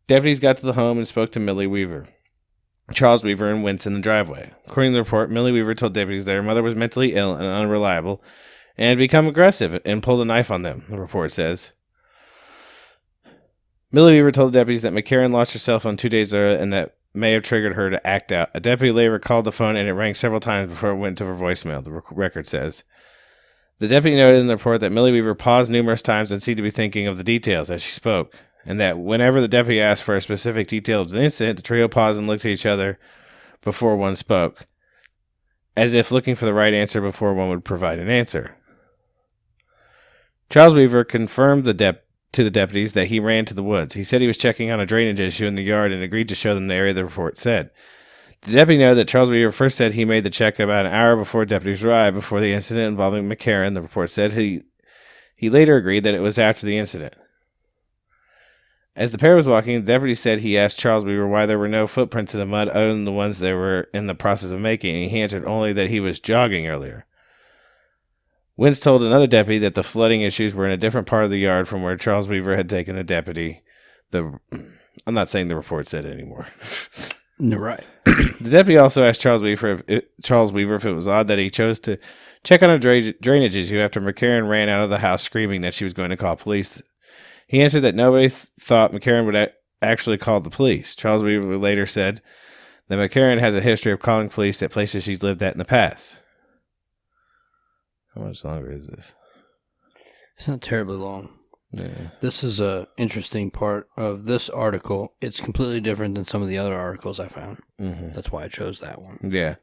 Deputies got to the home and spoke to Millie Weaver, Charles Weaver, and Wentz in the driveway. According to the report, Millie Weaver told deputies that her mother was mentally ill and unreliable and had become aggressive and pulled a knife on them, the report says. Millie Weaver told the deputies that McCarran lost her cell phone 2 days earlier and that may have triggered her to act out. A deputy later called the phone and it rang several times before it went to her voicemail, the record says. The deputy noted in the report that Millie Weaver paused numerous times and seemed to be thinking of the details as she spoke, and that whenever the deputy asked for a specific detail of the incident, the trio paused and looked at each other before one spoke, as if looking for the right answer before one would provide an answer. Charles Weaver confirmed to the deputies that he ran to the woods. He said he was checking on a drainage issue in the yard and agreed to show them the area, the report said. The deputy noted that Charles Weaver first said he made the check about an hour before deputies arrived before the incident involving McCarran. The report said he later agreed that it was after the incident. As the pair was walking, the deputy said he asked Charles Weaver why there were no footprints in the mud other than the ones they were in the process of making, and he answered only that he was jogging earlier. Wentz told another deputy that the flooding issues were in a different part of the yard from where Charles Weaver had taken the deputy. I'm not saying the report said it anymore. You're right. The deputy also asked Charles Weaver if it was odd that he chose to check on a drainage issue after McCarran ran out of the house screaming that she was going to call police. He answered that nobody thought McCarran would actually call the police. Charles Weaver later said that McCarran has a history of calling police at places she's lived at in the past. How much longer is this? It's not terribly long. Yeah. This is a interesting part of this article. It's completely different than some of the other articles I found. Mm-hmm. That's why I chose that one. Yeah.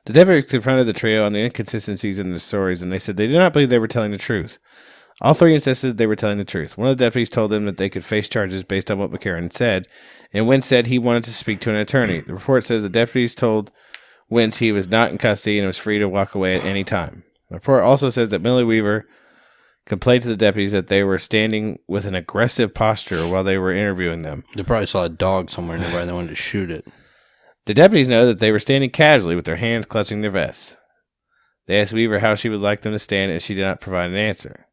The deputies confronted the trio on the inconsistencies in their stories, and they said they did not believe they were telling the truth. All three insisted they were telling the truth. One of the deputies told them that they could face charges based on what McCarran said, and Wentz said he wanted to speak to an attorney. The report says the deputies told Wentz he was not in custody and was free to walk away at any time. The report also says that Millie Weaver complained to the deputies that they were standing with an aggressive posture while they were interviewing them. They probably saw a dog somewhere nearby and they wanted to shoot it. The deputies know that they were standing casually with their hands clutching their vests. They asked Weaver how she would like them to stand, and she did not provide an answer.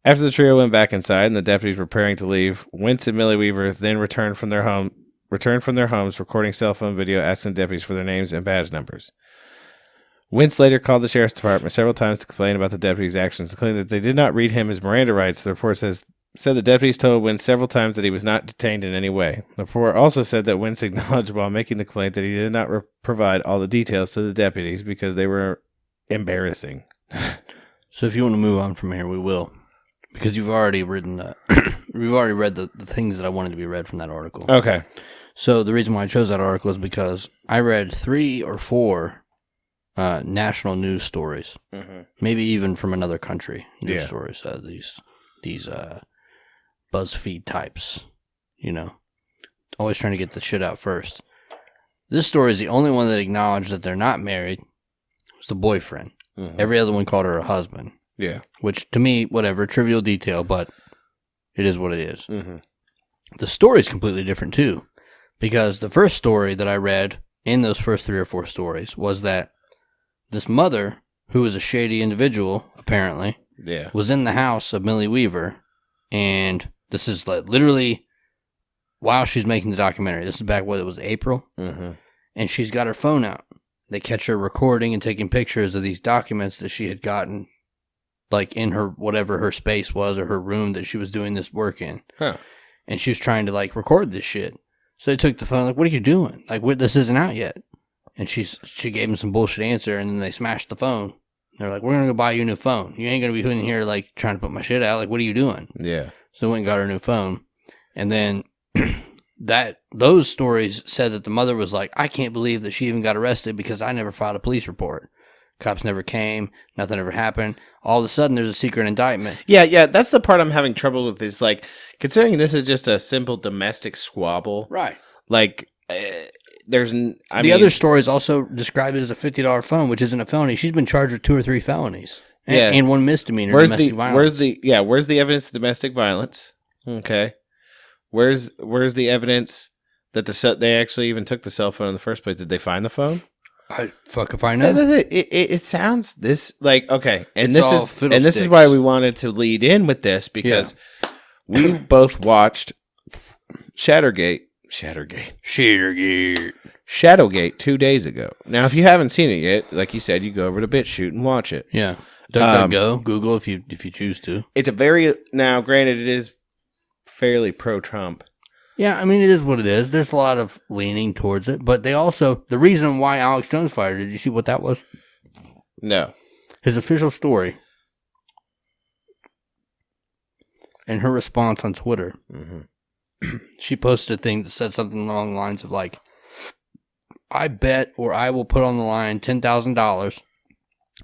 After the trio went back inside and the deputies were preparing to leave, Wentz and Millie Weaver then returned from their homes, recording cell phone video, asking deputies for their names and badge numbers. Wentz later called the sheriff's department several times to complain about the deputy's actions, claiming that they did not read him his Miranda rights. The report said the deputies told Wentz several times that he was not detained in any way. The report also said that Wentz acknowledged while making the complaint that he did not provide all the details to the deputies because they were embarrassing. So if you want to move on from here, we will. Because you've already written we've already read the things that I wanted to be read from that article. Okay. So the reason why I chose that article is because I read 3 or 4 national news stories, maybe even from another country news stories. These BuzzFeed types, always trying to get the shit out first. This story is the only one that acknowledged that they're not married. It was the boyfriend. Every other one called her a husband. Yeah. Which, to me, whatever, trivial detail, but it is what it is. The story is completely different, too, because the first story that I read in those first 3 or 4 stories was that this mother, who was a shady individual, apparently, was in the house of Millie Weaver, and this is like literally while she's making the documentary. This is back when it was April, and she's got her phone out. They catch her recording and taking pictures of these documents that she had gotten, like in her, whatever her space was or her room that she was doing this work in. And she was trying to like record this shit. So they took the phone, like, what are you doing? Like, this isn't out yet. And she gave him some bullshit answer, and then they smashed the phone. They're like, we're going to go buy you a new phone. You ain't going to be in here like trying to put my shit out. Like, what are you doing? Yeah. So they went and got her a new phone. And then those stories said that the mother was like, I can't believe that she even got arrested because I never filed a police report. Cops never came. Nothing ever happened. All of a sudden, there's a secret indictment. Yeah. That's the part I'm having trouble with is like, considering this is just a simple domestic squabble. Right. Like, the other stories also describe it as a $50 phone, which isn't a felony. She's been charged with 2 or 3 felonies. And 1 misdemeanor domestic violence. Where's the evidence of domestic violence? Okay. Where's the evidence that they actually even took the cell phone in the first place? Did they find the phone? Fuck if I know. It sounds this like okay, and this is why we wanted to lead in with this because we both watched Shadowgate 2 days ago. Now, if you haven't seen it yet, like you said, you go over to BitChute and watch it. Yeah, DuckDuckGo, Google if you choose to. It's now. Granted, it is fairly pro-Trump. Yeah, I mean, it is what it is. There's a lot of leaning towards it, but the reason why Alex Jones fired, did you see what that was? No. His official story and her response on Twitter. She posted a thing that said something along the lines of like, I bet or I will put on the line $10,000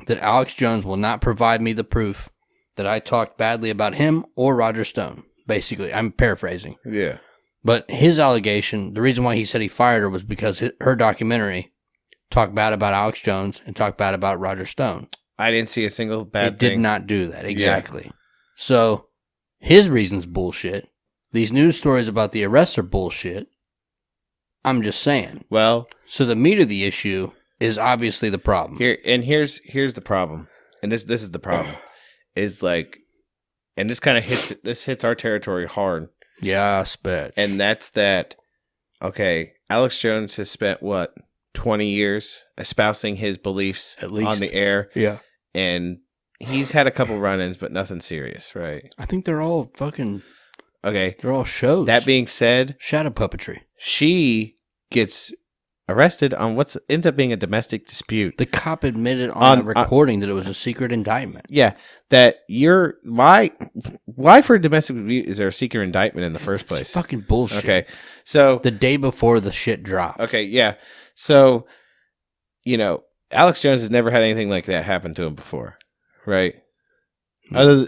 that Alex Jones will not provide me the proof that I talked badly about him or Roger Stone. Basically, I'm paraphrasing. Yeah. But his allegation, the reason why he said he fired her was because her documentary talked bad about Alex Jones and talked bad about Roger Stone. I didn't see a single bad thing. It did not do that. Exactly. Yeah. So his reason's bullshit. These news stories about the arrests are bullshit. I'm just saying. Well, so the meat of the issue is obviously the problem. Here's the problem. And this is the problem. Is like, and this kind of hits our territory hard. Yeah, spetch. And that's that, okay, Alex Jones has spent, 20 years espousing his beliefs at least on the air? Yeah. And he's had a couple run-ins, but nothing serious, right? I think they're all fucking... Okay. They're all shows. That being said... Shadow puppetry. She gets arrested on what ends up being a domestic dispute. The cop admitted on a recording that it was a secret indictment. Yeah. That why for a domestic dispute is there a secret indictment in the first place? It's fucking bullshit. Okay. So the day before the shit dropped. Okay, yeah. So, Alex Jones has never had anything like that happen to him before, right?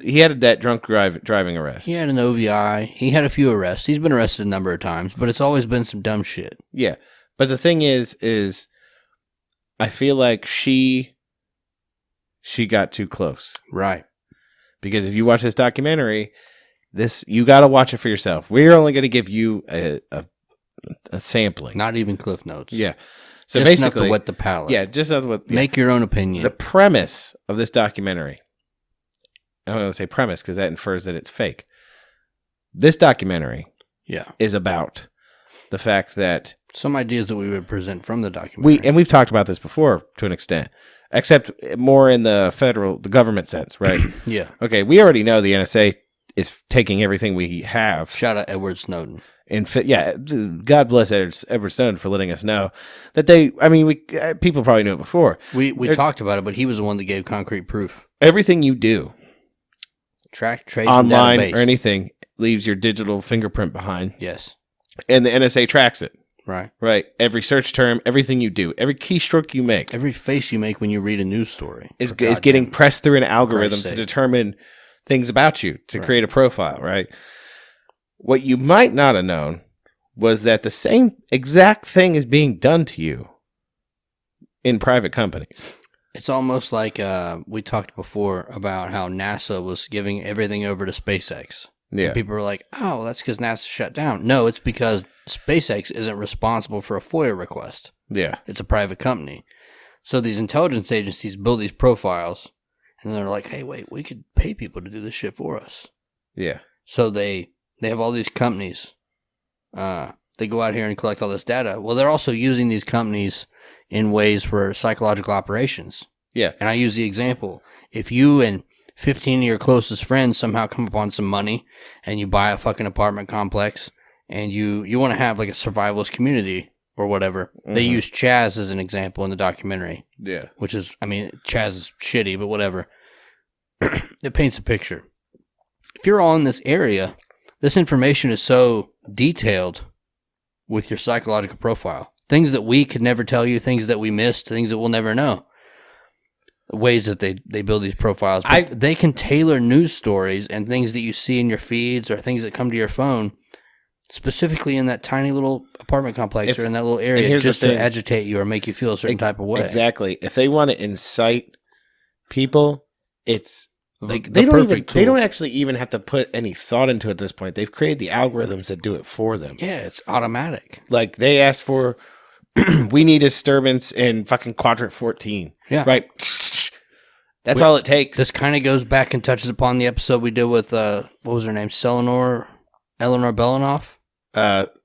He had that drunk driving arrest. He had an OVI. He had a few arrests. He's been arrested a number of times, but it's always been some dumb shit. Yeah. But the thing is I feel like she got too close. Right. Because if you watch this documentary, you got to watch it for yourself. We're only going to give you a sampling. Not even Cliff Notes. Yeah. So just basically, enough to wet the palate. Yeah, just enough to wet. Make your own opinion. The premise of this documentary, I don't want to say premise because that infers that it's fake. This documentary is about the fact that Some ideas that we would present from the documentary. We've talked about this before to an extent, except more in the government sense, right? Yeah. Okay, we already know the NSA is taking everything we have. Shout out Edward Snowden. God bless Edward Snowden for letting us know that people probably knew it before. We talked about it, but he was the one that gave concrete proof. Everything you do, trace, online database. Or anything, leaves your digital fingerprint behind. Yes. And the NSA tracks it. Right. Right. Every search term, everything you do, every keystroke you make. Every face you make when you read a news story. Is getting pressed through an algorithm to determine things about you, to create a profile, right? What you might not have known was that the same exact thing is being done to you in private companies. It's almost like we talked before about how NASA was giving everything over to SpaceX. Yeah. And people were like, oh, that's because NASA shut down. No, it's because SpaceX isn't responsible for a FOIA request. Yeah. It's a private company. So these intelligence agencies build these profiles, and they're like, hey, wait, we could pay people to do this shit for us. Yeah. So they have all these companies. They go out here and collect all this data. Well, they're also using these companies in ways for psychological operations. Yeah. And I use the example. If you and 15 of your closest friends somehow come upon some money and you buy a fucking apartment complex and you want to have like a survivalist community or whatever, they use Chaz as an example in the documentary. Yeah. Which is, Chaz is shitty, but whatever. It paints a picture. If you're all in this area, this information is so detailed with your psychological profile. Things that we could never tell you, things that we missed, things that we'll never know. Ways that they build these profiles. But they can tailor news stories and things that you see in your feeds or things that come to your phone specifically in that tiny little apartment complex or in that little area just to agitate you or make you feel a certain type of way. Exactly. If they want to incite people, it's like they don't actually even have to put any thought into it at this point. They've created the algorithms that do it for them. Yeah, it's automatic. Like they asked for we need a disturbance in fucking quadrant 14. Yeah. Right. That's all it takes. This kind of goes back and touches upon the episode we did with, what was her name? Eleanor Belanoff?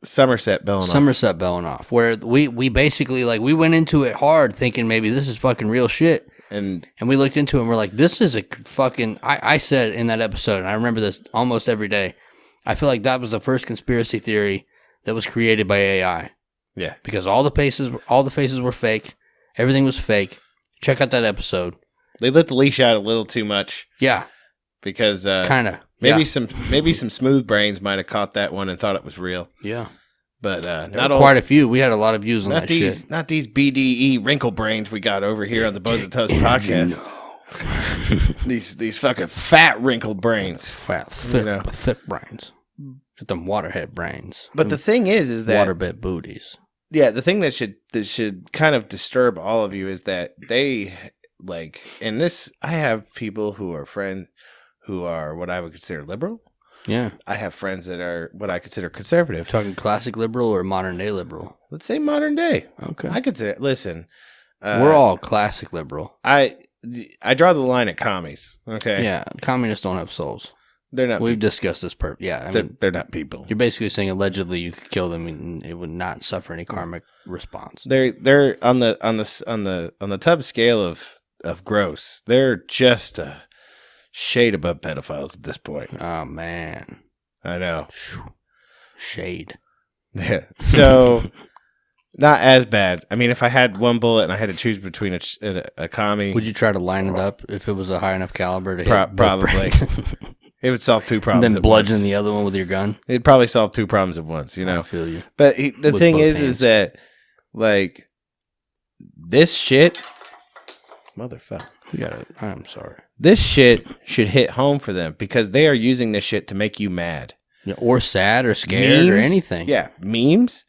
Somerset Belanoff, where we basically, like, we went into it hard thinking maybe this is fucking real shit. And we looked into it and we're like, this is a fucking, I said in that episode, and I remember this almost every day, I feel like that was the first conspiracy theory that was created by AI. Yeah. Because all the faces were fake. Everything was fake. Check out that episode. They let the leash out a little too much. Yeah. Because kind of. Maybe some smooth brains might have caught that one and thought it was real. Yeah. But quite a few. We had a lot of views on that shit. Not these BDE wrinkle brains we got over here on the Buzz and Tuz podcast. These fucking fat wrinkled brains. Fat, thick brains. Get them waterhead brains. But the thing is that waterbed booties. Yeah, the thing that should kind of disturb all of you is that they like, and this, I have people who are what I would consider liberal. Yeah. I have friends that are what I consider conservative. Talking classic liberal or modern day liberal? Let's say modern day. Okay. I consider, listen. We're all classic liberal. I draw the line at commies. Okay. Yeah. Communists don't have souls. They're not. We've discussed this. They're not people. You're basically saying allegedly you could kill them and it would not suffer any karmic response. They're on the tub scale of gross. They're just a shade above pedophiles at this point. Oh man, I know. Shade. Yeah. So not as bad. I mean, if I had one bullet and I had to choose between a commie, would you try to line it up if it was a high enough caliber to hit probably? It would solve two problems. And then bludgeon the other one with your gun. It'd probably solve two problems at once. You know. I feel you. But the thing is that like this shit, motherfucker. I'm sorry. This shit should hit home for them because they are using this shit to make you mad, or sad, or scared, or anything. Yeah, memes.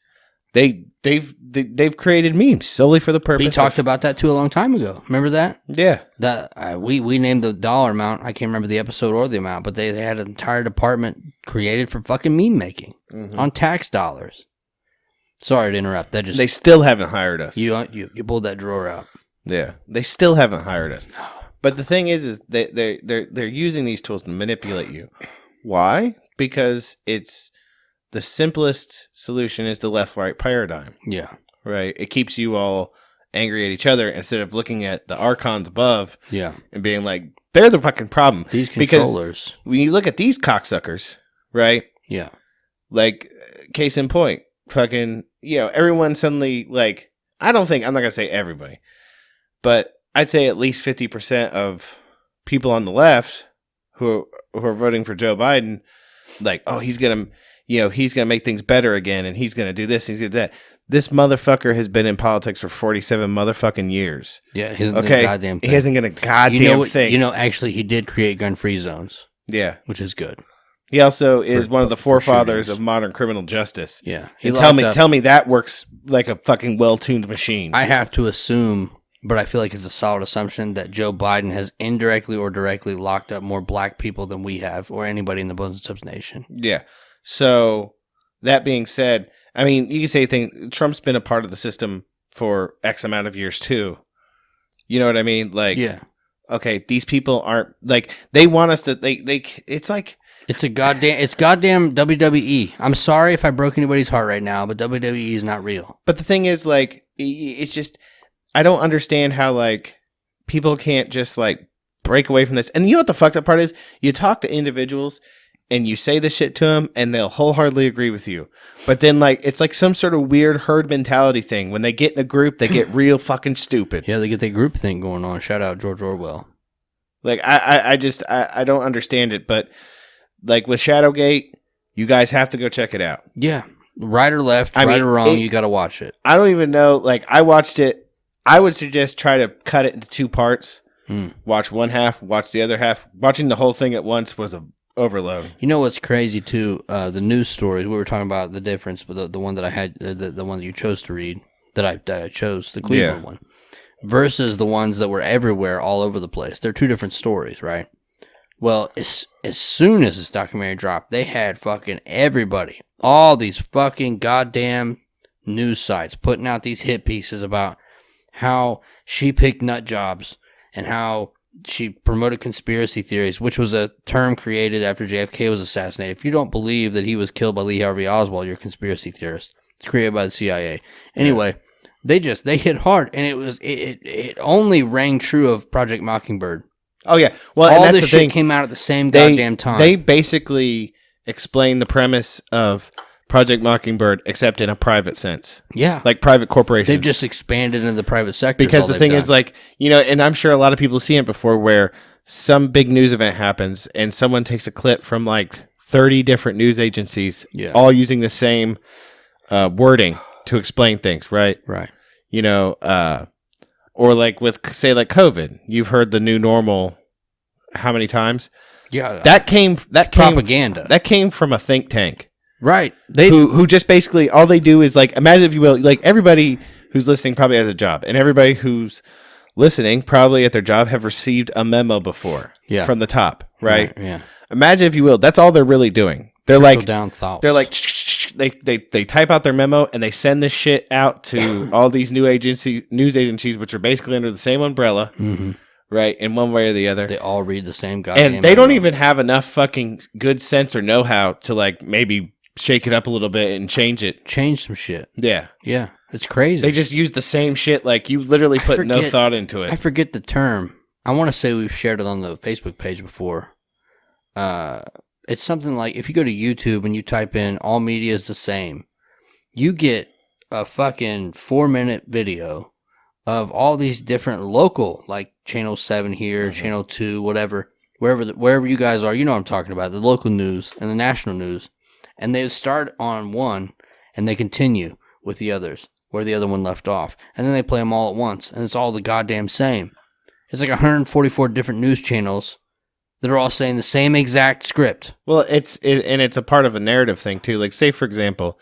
They've created memes solely for the purpose. We talked about that too a long time ago. Remember that? Yeah. That we named the dollar amount. I can't remember the episode or the amount, but they had an entire department created for fucking meme making on tax dollars. Sorry to interrupt. They still haven't hired us. You pulled that drawer out. Yeah, they still haven't hired us. But the thing is they're using these tools to manipulate you. Why? Because it's the simplest solution is the left-right paradigm. Yeah. Right? It keeps you all angry at each other instead of looking at the archons above and being like, they're the fucking problem. These controllers. Because when you look at these cocksuckers, right? Yeah. Like, case in point, fucking, everyone suddenly, like, I'm not going to say everybody, but I'd say at least 50% of people on the left who are voting for Joe Biden, like, oh, he's going to make things better again, and he's going to do this, he's going to do that. This motherfucker has been in politics for 47 motherfucking years. Yeah, he hasn't done a goddamn thing. He hasn't done a goddamn thing. Actually, he did create gun-free zones. Yeah. Which is good. He also is one of the forefathers of modern criminal justice. Yeah. Tell me that works like a fucking well-tuned machine. I have to assume, but I feel like it's a solid assumption, that Joe Biden has indirectly or directly locked up more black people than we have, or anybody in the Bones and Tips Nation. Yeah. So, that being said, I mean, you can say Trump's been a part of the system for X amount of years too. You know what I mean? Like, okay, these people aren't, like, they want us to, it's like, it's goddamn WWE. I'm sorry if I broke anybody's heart right now, but WWE is not real. But the thing is, like, it's just, I don't understand how, like, people can't just, like, break away from this. And you know what the fucked up part is? You talk to individuals and you say this shit to them and they'll wholeheartedly agree with you. But then, like, it's like some sort of weird herd mentality thing. When they get in a group, they get real fucking stupid. Yeah, they get that group thing going on. Shout out George Orwell. Like, I don't understand it. But, like, with Shadowgate, you guys have to go check it out. Yeah. Right or left, right or wrong, you got to watch it. I don't even know. Like, I watched it. I would suggest try to cut it into 2 parts. Watch one half, watch the other half. Watching the whole thing at once was a overload. You know what's crazy too? The news stories. We were talking about the difference, but the one that I had, the one that you chose to read, that I chose, the Cleveland one, versus the ones that were everywhere, all over the place. They're 2 different stories, right? Well, as soon as this documentary dropped, they had fucking everybody, all these fucking goddamn news sites putting out these hit pieces about how she picked nut jobs and how she promoted conspiracy theories, which was a term created after JFK was assassinated. If you don't believe that he was killed by Lee Harvey Oswald, you're a conspiracy theorist. It's created by the CIA. Anyway, they hit hard, and it only rang true of Project Mockingbird. Oh yeah, well, all and that's this the shit thing. Came out at the same goddamn time. They basically explained the premise of Project Mockingbird, except in a private sense. Yeah. Like private corporations. They've just expanded into the private sector. Because the thing is, like, and I'm sure a lot of people have seen it before, where some big news event happens and someone takes a clip from like 30 different news agencies, all using the same wording to explain things, right? Right. Or like with, say, like COVID, you've heard the new normal how many times? Yeah. That came propaganda. That came from a think tank. Right. Who just basically, all they do is, like, imagine, if you will, like, everybody who's listening probably has a job, and everybody who's listening probably at their job have received a memo before from the top, right? Yeah. Imagine, if you will, that's all they're really doing. They're Trickle down thoughts. They're like, they type out their memo and they send this shit out to all these news agencies, which are basically under the same umbrella, right? In one way or the other. They all read the same goddamn and they don't even have enough fucking good sense or know-how to, like, maybe shake it up a little bit and change it. Change some shit. Yeah. Yeah. It's crazy. They just use the same shit. Like, you literally put no thought into it. I forget the term. I want to say we've shared it on the Facebook page before. It's something like, if you go to YouTube and you type in all media is the same, you get a fucking 4-minute video of all these different local, like Channel 7 here, Channel 2, whatever, wherever you guys are, you know what I'm talking about, the local news and the national news. And they start on one, and they continue with the others, where the other one left off. And then they play them all at once, and it's all the goddamn same. It's like 144 different news channels that are all saying the same exact script. Well, it's a part of a narrative thing, too. Like, say, for example,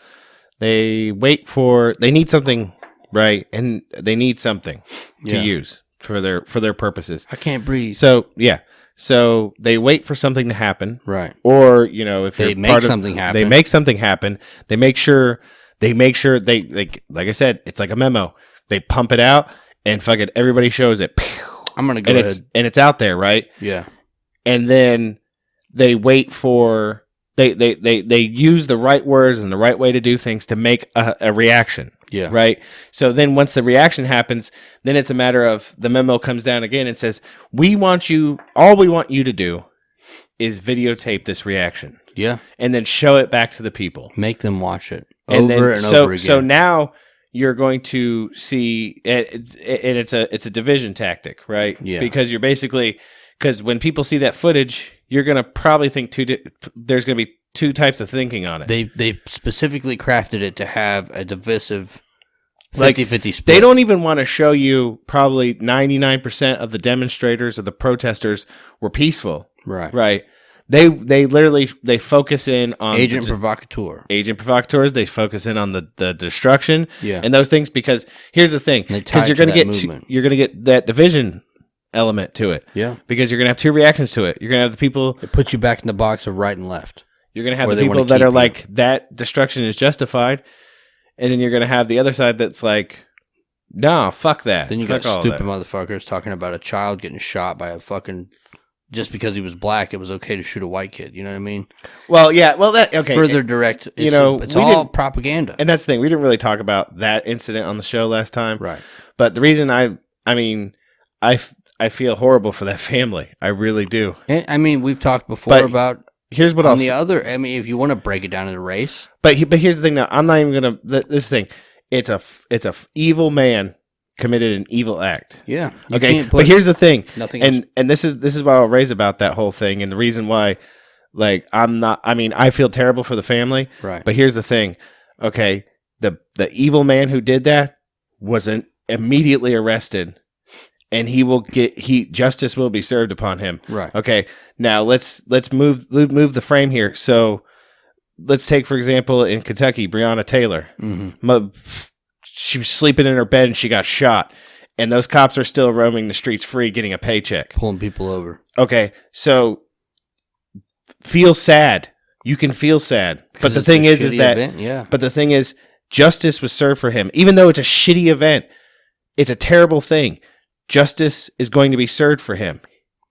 they need something, right? And they need something to use for their purposes. I can't breathe. So, yeah. So they wait for something to happen, right? Or, if they make something happen, they make something happen. They make sure they like I said, it's like a memo. They pump it out, and fucking everybody shows it. I'm gonna go ahead, and it's out there, right? Yeah. And then they wait for they use the right words and the right way to do things to make a reaction. Yeah. Right. So then once the reaction happens, then it's a matter of the memo comes down again and says, all we want you to do is videotape this reaction. Yeah. And then show it back to the people. Make them watch it over and over again. So now you're going to see, and it's a division tactic, right? Yeah. Because because when people see that footage, you're going to probably think there's going to be two types of thinking on it. They specifically crafted it to have a divisive 50-50 split. They don't even want to show you probably 99% of the demonstrators or the protesters were peaceful. Right. Right. They literally focus in on agent provocateurs. They focus in on the destruction and those things, because here's the thing, because you're going to get that division element to it. Yeah. Because you're going to have two reactions to it. You're going to have the people. It puts you back in the box of right and left. You're going to have the people that are like, that destruction is justified. And then you're going to have the other side that's like, no, fuck that. Then you got stupid motherfuckers talking about a child getting shot by a fucking, just because he was black, it was okay to shoot a white kid. You know what I mean? Well, yeah. Well, that, okay. Further direct, it's all propaganda. And that's the thing. We didn't really talk about that incident on the show last time. Right. But the reason I feel horrible for that family. I really do. I mean, we've talked before about. Here's what if you want to break it down into race. But here's the thing. Now, I'm not even gonna. This thing. It's a evil man committed an evil act. Yeah. Okay. But here's the thing. Nothing. And this is what I'll raise about that whole thing, and the reason why. Like, I'm not. I mean, I feel terrible for the family. Right. But here's the thing. Okay. The evil man who did that wasn't immediately arrested. And justice will be served upon him. Right. Okay. Now let's move the frame here. So let's take, for example, in Kentucky, Breonna Taylor. Mm-hmm. She was sleeping in her bed and she got shot. And those cops are still roaming the streets free, getting a paycheck, pulling people over. Okay. So feel sad. You can feel sad. But the thing is that event, yeah. But the thing is, justice was served for him, even though it's a shitty event. It's a terrible thing. Justice is going to be served for him.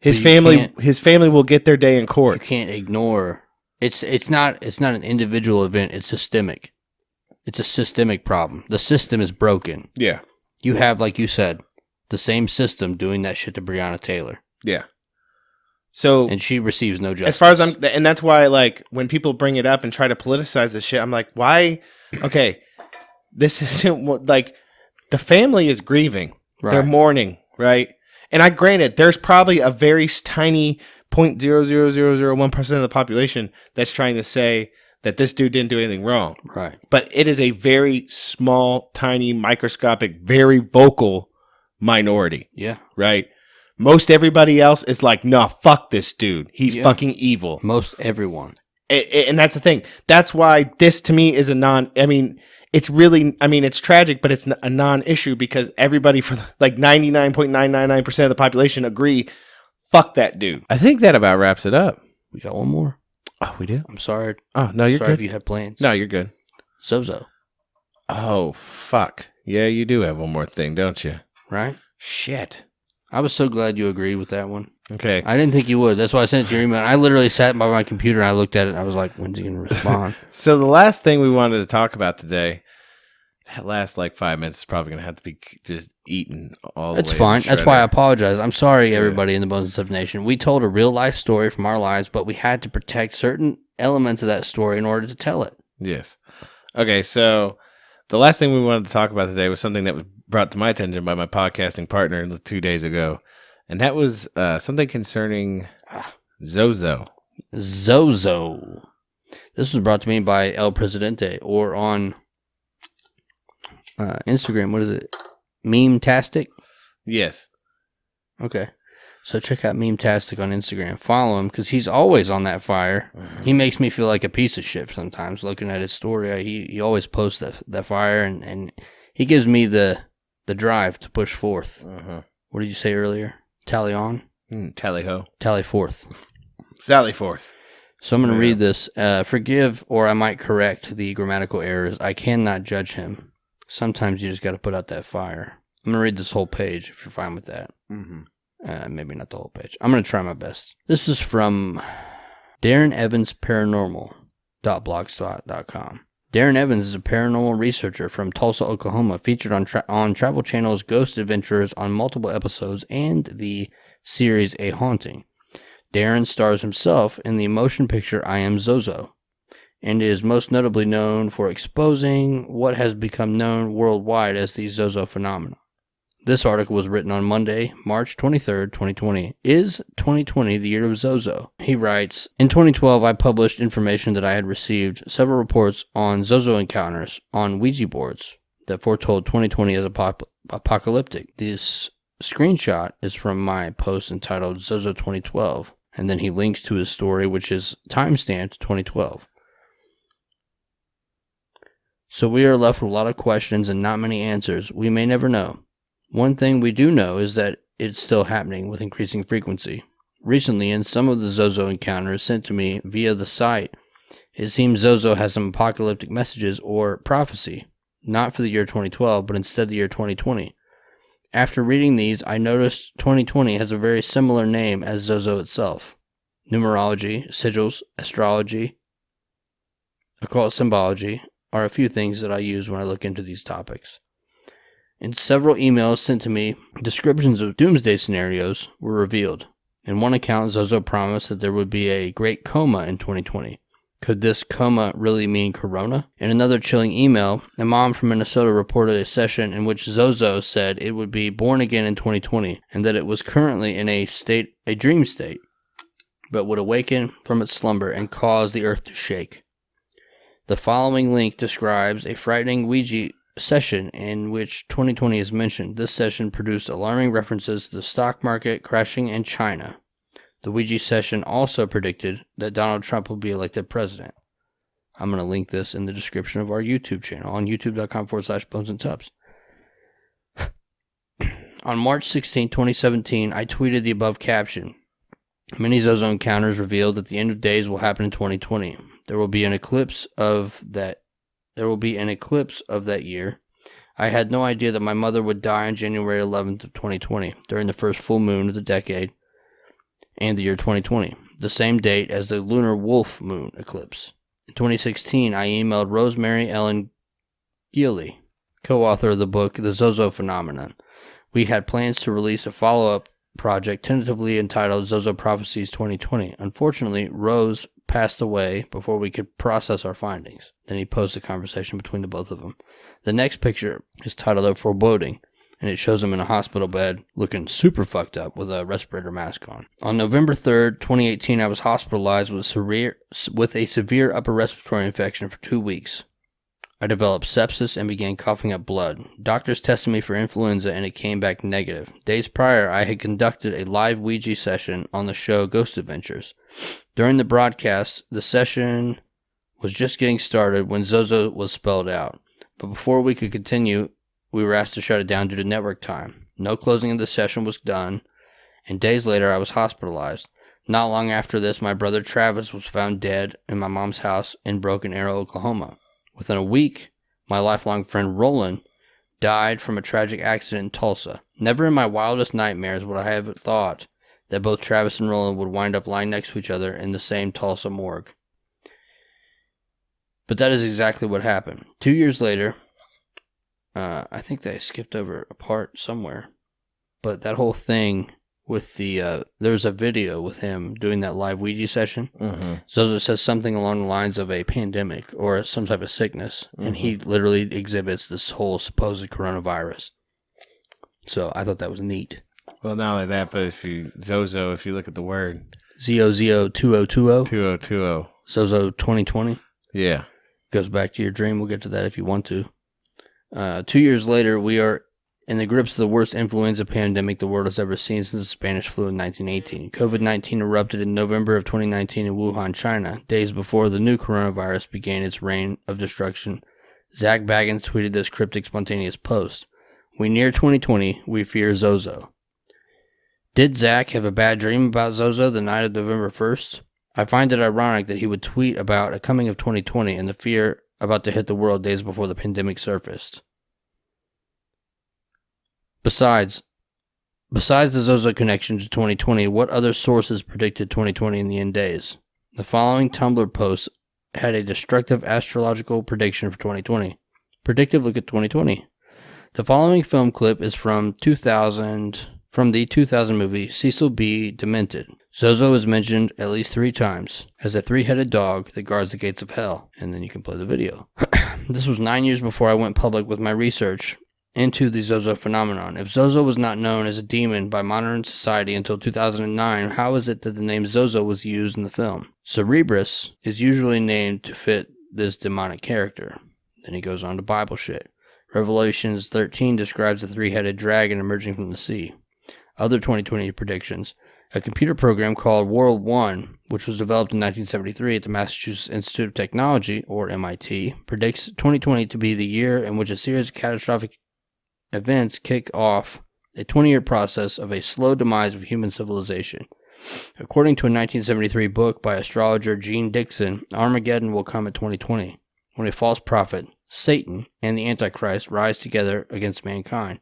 His family will get their day in court. You can't ignore. It's not an individual event. It's systemic. It's a systemic problem. The system is broken. Yeah. You have, like you said, the same system doing that shit to Breonna Taylor. Yeah. So, and she receives no justice. As far as and that's why, like, when people bring it up and try to politicize this shit, I'm like, why? Okay, this isn't what, like, the family is grieving. Right. They're mourning. Right. And granted, there's probably a very tiny 0.00001% of the population that's trying to say that this dude didn't do anything wrong. Right. But it is a very small, tiny, microscopic, very vocal minority. Yeah. Right. Most everybody else is like, no, fuck this dude. He's fucking evil. Most everyone. And that's the thing. That's why this to me is it's tragic, but it's a non-issue because everybody, for like 99.999% of the population, agree, fuck that dude. I think that about wraps it up. We got one more. Oh, we do? I'm sorry. Oh, no, you're good. If you have plans. No, you're good. ZOZO. Oh, fuck. Yeah, you do have one more thing, don't you? Right? Shit. I was so glad you agreed with that one. Okay. I didn't think you would. That's why I sent it to your email. I literally sat by my computer and I looked at it and I was like, when's he going to respond? So the last thing we wanted to talk about today, that last like 5 minutes is probably going to have to be just eaten all the way. That's fine. That's why I apologize. I'm sorry, everybody in the Bones and Stuff Nation. We told a real life story from our lives, but we had to protect certain elements of that story in order to tell it. Yes. Okay, so the last thing we wanted to talk about today was something that was brought to my attention by my podcasting partner 2 days ago. And that was something concerning ZOZO. ZOZO. This was brought to me by El Presidente, or on Instagram. What is it? Meme-tastic? Yes. Okay. So check out Meme-tastic on Instagram. Follow him, because he's always on that fire. He makes me feel like a piece of shit sometimes, looking at his story. He always posts that fire, and he gives me the drive to push forth. What did you say earlier? Tally on? Tally ho. Tally forth. Sally forth. So I'm going to read this. Forgive, or I might correct the grammatical errors. I cannot judge him. Sometimes you just got to put out that fire. I'm going to read this whole page, if you're fine with that. Maybe not the whole page. I'm going to try my best. This is from Darren Evans Paranormal.blogspot.com. Darren Evans is a paranormal researcher from Tulsa, Oklahoma, featured on Travel Channel's Ghost Adventures on multiple episodes and the series A Haunting. Darren stars himself in the motion picture I Am ZOZO, and is most notably known for exposing what has become known worldwide as the ZOZO phenomenon. This article was written on Monday, March 23rd, 2020. Is 2020 the year of ZOZO? He writes, in 2012, I published information that I had received several reports on ZOZO encounters on Ouija boards that foretold 2020 as apocalyptic. This screenshot is from my post entitled ZOZO 2012, and then he links to his story, which is timestamped 2012. So we are left with a lot of questions and not many answers. We may never know. One thing we do know is that it's still happening with increasing frequency. Recently, in some of the ZOZO encounters sent to me via the site, it seems ZOZO has some apocalyptic messages or prophecy, not for the year 2012, but instead the year 2020. After reading these, I noticed 2020 has a very similar name as ZOZO itself. Numerology, sigils, astrology, occult symbology are a few things that I use when I look into these topics. In several emails sent to me, descriptions of doomsday scenarios were revealed. In one account, ZOZO promised that there would be a great coma in 2020. Could this coma really mean corona? In another chilling email, a mom from Minnesota reported a session in which ZOZO said it would be born again in 2020 and that it was currently in a dream state, but would awaken from its slumber and cause the earth to shake. The following link describes a frightening Ouija session in which 2020 is mentioned. This session produced alarming references to the stock market crashing in China. The Ouija session also predicted that Donald Trump will be elected president. I'm going to link this in the description of our YouTube channel on youtube.com/bonesandtubs. On March 16, 2017, I tweeted the above caption. Many ZOZO encounters revealed that the end of days will happen in 2020. There will be an eclipse of that year. I had no idea that my mother would die on January 11th of 2020, during the first full moon of the decade and the year 2020, the same date as the lunar wolf moon eclipse. In 2016, I emailed Rosemary Ellen Guiley, co-author of the book The ZOZO Phenomenon. We had plans to release a follow-up project tentatively entitled ZOZO Prophecies 2020. Unfortunately, Rose passed away before we could process our findings. Then he posed a conversation between the both of them. The next picture is titled A Foreboding, and it shows him in a hospital bed looking super fucked up with a respirator mask on. On November 3rd, 2018, I was hospitalized with a severe upper respiratory infection for 2 weeks. I developed sepsis and began coughing up blood. Doctors tested me for influenza and it came back negative. Days prior, I had conducted a live Ouija session on the show Ghost Adventures. During the broadcast, the session was just getting started when ZOZO was spelled out. But before we could continue, we were asked to shut it down due to network time. No closing of the session was done, and days later I was hospitalized. Not long after this, my brother Travis was found dead in my mom's house in Broken Arrow, Oklahoma. Within a week, my lifelong friend Roland died from a tragic accident in Tulsa. Never in my wildest nightmares would I have thought that both Travis and Roland would wind up lying next to each other in the same Tulsa morgue. But that is exactly what happened. 2 years later, I think they skipped over a part somewhere, but that whole thing with there's a video with him doing that live Ouija session. Mm-hmm. ZOZO says something along the lines of a pandemic or some type of sickness, and he literally exhibits this whole supposed coronavirus. So I thought that was neat. Well, not only that, but if you look at the word ZOZO 2020. 2020. ZOZO 2020. Yeah. Goes back to your dream. We'll get to that if you want to. 2 years later, we are in the grips of the worst influenza pandemic the world has ever seen since the Spanish flu in 1918. COVID-19 erupted in November of 2019 in Wuhan, China, days before the new coronavirus began its reign of destruction. Zach Baggins tweeted this cryptic, spontaneous post. We near 2020, we fear ZOZO. Did Zach have a bad dream about ZOZO the night of November 1st? I find it ironic that he would tweet about a coming of 2020 and the fear about to hit the world days before the pandemic surfaced. Besides the ZOZO connection to 2020, what other sources predicted 2020 in the end days? The following Tumblr post had a destructive astrological prediction for 2020. Predictive look at 2020. The following film clip is from the 2000 movie Cecil B. Demented. Zozo is mentioned at least 3 times as a 3-headed dog that guards the gates of hell. And then you can play the video. This was 9 years before I went public with my research into the Zozo phenomenon. If Zozo was not known as a demon by modern society until 2009, how is it that the name Zozo was used in the film? Cerebrus is usually named to fit this demonic character. Then he goes on to Bible shit. Revelations 13 describes a 3-headed dragon emerging from the sea. Other 2020 predictions. A computer program called World 1, which was developed in 1973 at the Massachusetts Institute of Technology, or MIT, predicts 2020 to be the year in which a series of catastrophic events kick off a 20-year process of a slow demise of human civilization. According to a 1973 book by astrologer Gene Dixon, Armageddon will come in 2020, when a false prophet, Satan, and the Antichrist rise together against mankind.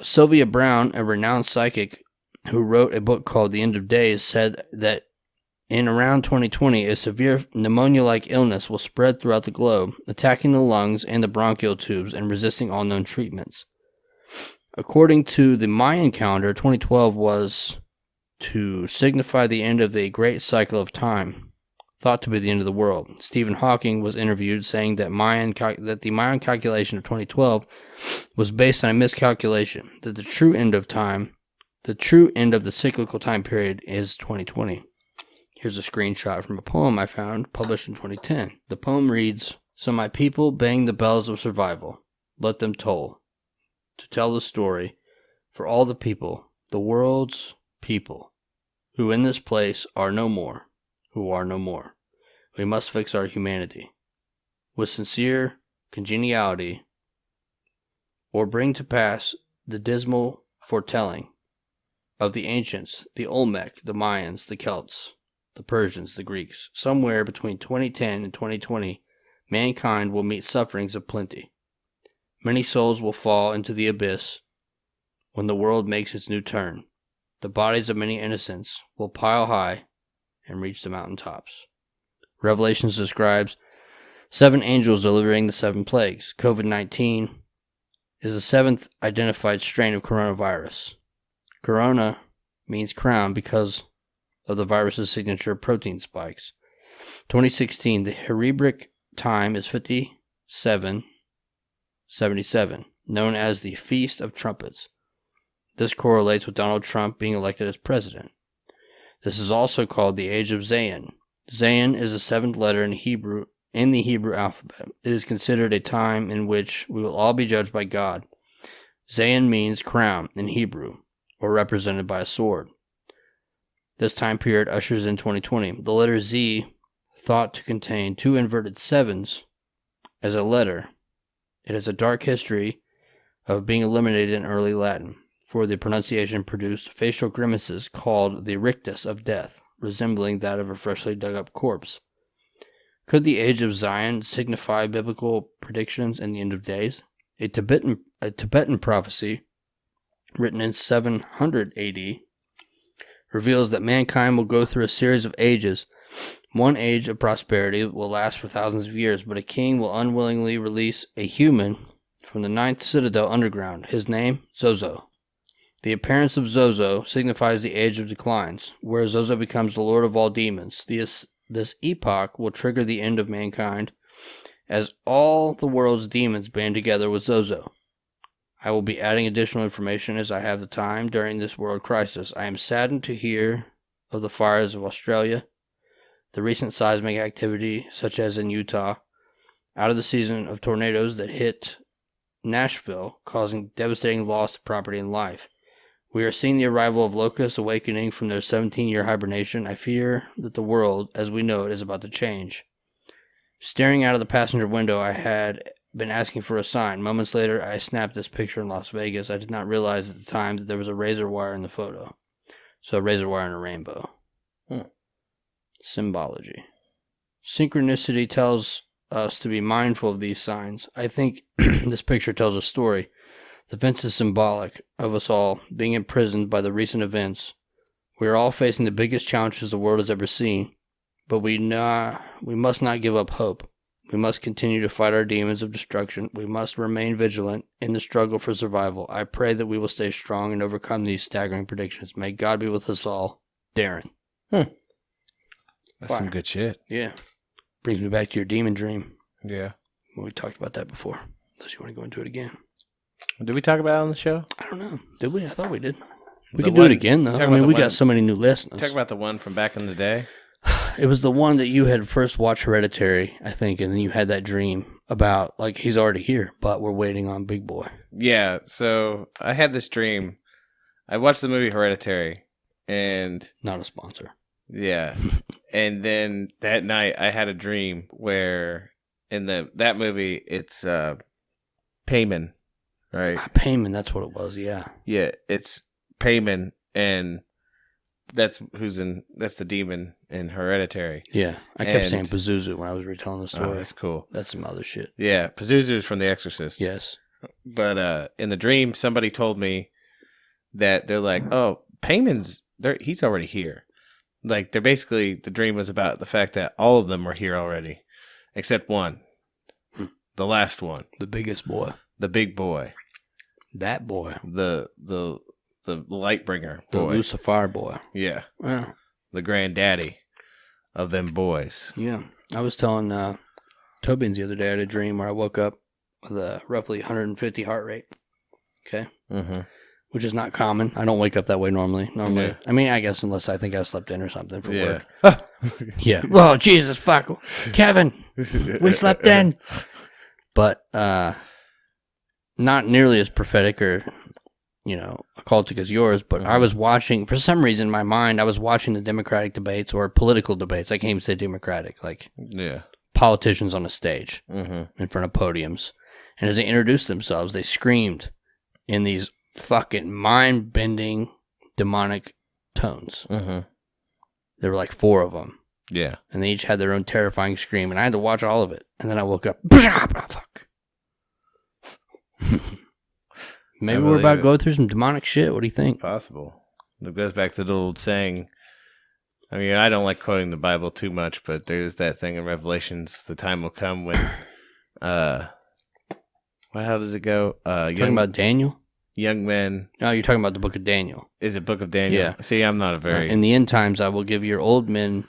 Sylvia Brown, a renowned psychic who wrote a book called The End of Days, said that in around 2020, a severe pneumonia-like illness will spread throughout the globe, attacking the lungs and the bronchial tubes and resisting all known treatments. According to the Mayan calendar, 2012 was to signify the end of a great cycle of time, thought to be the end of the world. Stephen Hawking was interviewed saying that the Mayan calculation of 2012 was based on a miscalculation, that the true end of the cyclical time period is 2020. Here's a screenshot from a poem I found, published in 2010. The poem reads, "So my people bang the bells of survival. Let them toll. To tell the story for all the people, the world's people, who in this place are no more, who are no more. We must fix our humanity with sincere congeniality, or bring to pass the dismal foretelling of the ancients, the Olmec, the Mayans, the Celts, the Persians, the Greeks. Somewhere between 2010 and 2020, mankind will meet sufferings of plenty. Many souls will fall into the abyss when the world makes its new turn. The bodies of many innocents will pile high and reach the mountaintops." Revelations describes 7 angels delivering the 7 plagues. COVID-19 is the 7th identified strain of coronavirus. Corona means crown because of the virus's signature protein spikes. 2016, the Hebraic time is 5777, known as the Feast of Trumpets. This correlates with Donald Trump being elected as president. This is also called the Age of Zayin. Zayin is the 7th letter in the Hebrew alphabet. It is considered a time in which we will all be judged by God. Zayin means crown in Hebrew, or represented by a sword. This time period ushers in 2020. The letter Z, thought to contain 2 inverted 7s as a letter, it has a dark history of being eliminated in early Latin, for the pronunciation produced facial grimaces called the rictus of death, resembling that of a freshly dug up corpse. Could the Age of Zion signify biblical predictions in the end of days? A Tibetan prophecy written in 700 AD reveals that mankind will go through a series of ages. One age of prosperity will last for thousands of years, but a king will unwillingly release a human from the 9th citadel underground. His name, Zozo. The appearance of Zozo signifies the age of declines, where Zozo becomes the lord of all demons. This epoch will trigger the end of mankind, as all the world's demons band together with Zozo. I will be adding additional information as I have the time during this world crisis. I am saddened to hear of the fires of Australia, the recent seismic activity, such as in Utah, out of the season of tornadoes that hit Nashville, causing devastating loss of property and life. We are seeing the arrival of locusts awakening from their 17-year hibernation. I fear that the world, as we know it, is about to change. Staring out of the passenger window, I had been asking for a sign. Moments later, I snapped this picture in Las Vegas. I did not realize at the time that there was a razor wire in the photo. So a razor wire and a rainbow. Symbology. Synchronicity tells us to be mindful of these signs. I think this picture tells a story. The fence is symbolic of us all being imprisoned by the recent events, We are all facing the biggest challenges the world has ever seen, but we must not give up hope. We must continue to fight our demons of destruction. We must remain vigilant in the struggle for survival. I pray that we will stay strong and overcome these staggering predictions. May God be with us all. Darren. That's some good shit. Yeah. Brings me back to your demon dream. Yeah. We talked about that before. Unless you want to go into it again. Did we talk about it on the show? I don't know. Did we? I thought we did. We could do it again, though. I mean, we got so many new listeners. Talk about the one from back in the day. It was the one that you had first watched Hereditary, I think, and then you had that dream about, like, he's already here, but we're waiting on Big Boy. Yeah, so I had this dream. I watched the movie Hereditary, and... Not a sponsor. Yeah. And then that night, I had a dream where, in that movie, it's Payman, right? Payman, that's what it was, yeah. Yeah, it's Payman, and... That's the demon in Hereditary. Yeah, I kept saying Pazuzu when I was retelling the story. Oh, that's cool. That's some other shit. Yeah, Pazuzu is from The Exorcist. Yes. But in the dream, somebody told me that they're like, oh, Payman's he's already here. Like, they're basically, the dream was about the fact that all of them were here already, except one. The last one. The biggest boy. The big boy. That boy. The light bringer boy. The Lucifer boy. Yeah. Wow. The granddaddy of them boys. Yeah. I was telling Tobins the other day, I had a dream where I woke up with a roughly 150 heart rate. Okay? Mm-hmm. Which is not common. I don't wake up that way normally. Yeah. I mean, I guess unless I think I slept in or something for work. Ah. Yeah. Whoa, Jesus, fuck. Kevin, we slept in. But not nearly as prophetic or... occultic as yours, but I was watching, for some reason in my mind, I was watching the Democratic debates or political debates. I can't even say Democratic, like politicians on a stage in front of podiums. And as they introduced themselves, they screamed in these fucking mind-bending demonic tones. There were like 4 of them. Yeah. And they each had their own terrifying scream, and I had to watch all of it. And then I woke up. Oh, fuck. Maybe we're about to go through some demonic shit. What do you think? Possible. It goes back to the old saying. I mean, I don't like quoting the Bible too much, but there's that thing in Revelations. The time will come when, how does it go? Talking about Daniel? Young men. No, you're talking about the book of Daniel. Is it book of Daniel? Yeah. See, I'm not a very... in the end times, I will give your old men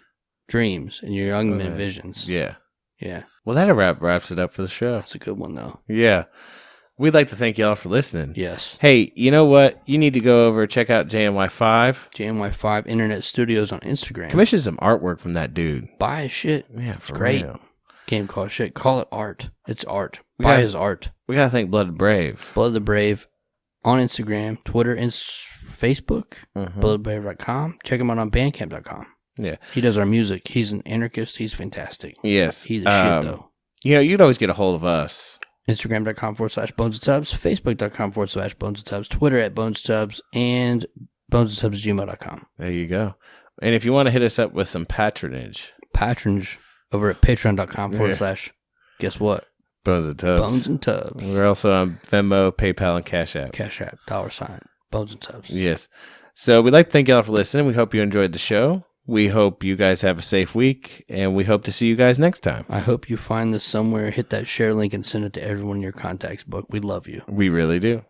dreams and your young men visions. Yeah. Yeah. Well, that wraps it up for the show. That's a good one, though. Yeah. We'd like to thank y'all for listening. Yes. Hey, you know what? You need to go over check out JNY5. JNY5 Internet Studios on Instagram. Commission some artwork from that dude. Buy his shit. Yeah, it's great. Real. Game called shit. Call it art. It's art. Buy his art. We gotta thank Blood the Brave. Blood the Brave on Instagram, Twitter, and Facebook. BloodTheBrave.com. Check him out on Bandcamp.com. Yeah. He does our music. He's an anarchist. He's fantastic. Yes. He's the shit, though. You'd always get a hold of us. Instagram.com/BonesandTubs, Facebook.com/BonesandTubs, Twitter @BonesTubs, and BonesandTubs@gmail.com. There you go. And if you want to hit us up with some patronage over at Patreon.com/ guess what? Bones and Tubs. Bones and Tubs. We're also on Venmo, PayPal, and Cash App. Cash App, $, Bones and Tubs. Yes. So we'd like to thank y'all for listening. We hope you enjoyed the show. We hope you guys have a safe week, and we hope to see you guys next time. I hope you find this somewhere. Hit that share link and send it to everyone in your contacts book. We love you. We really do.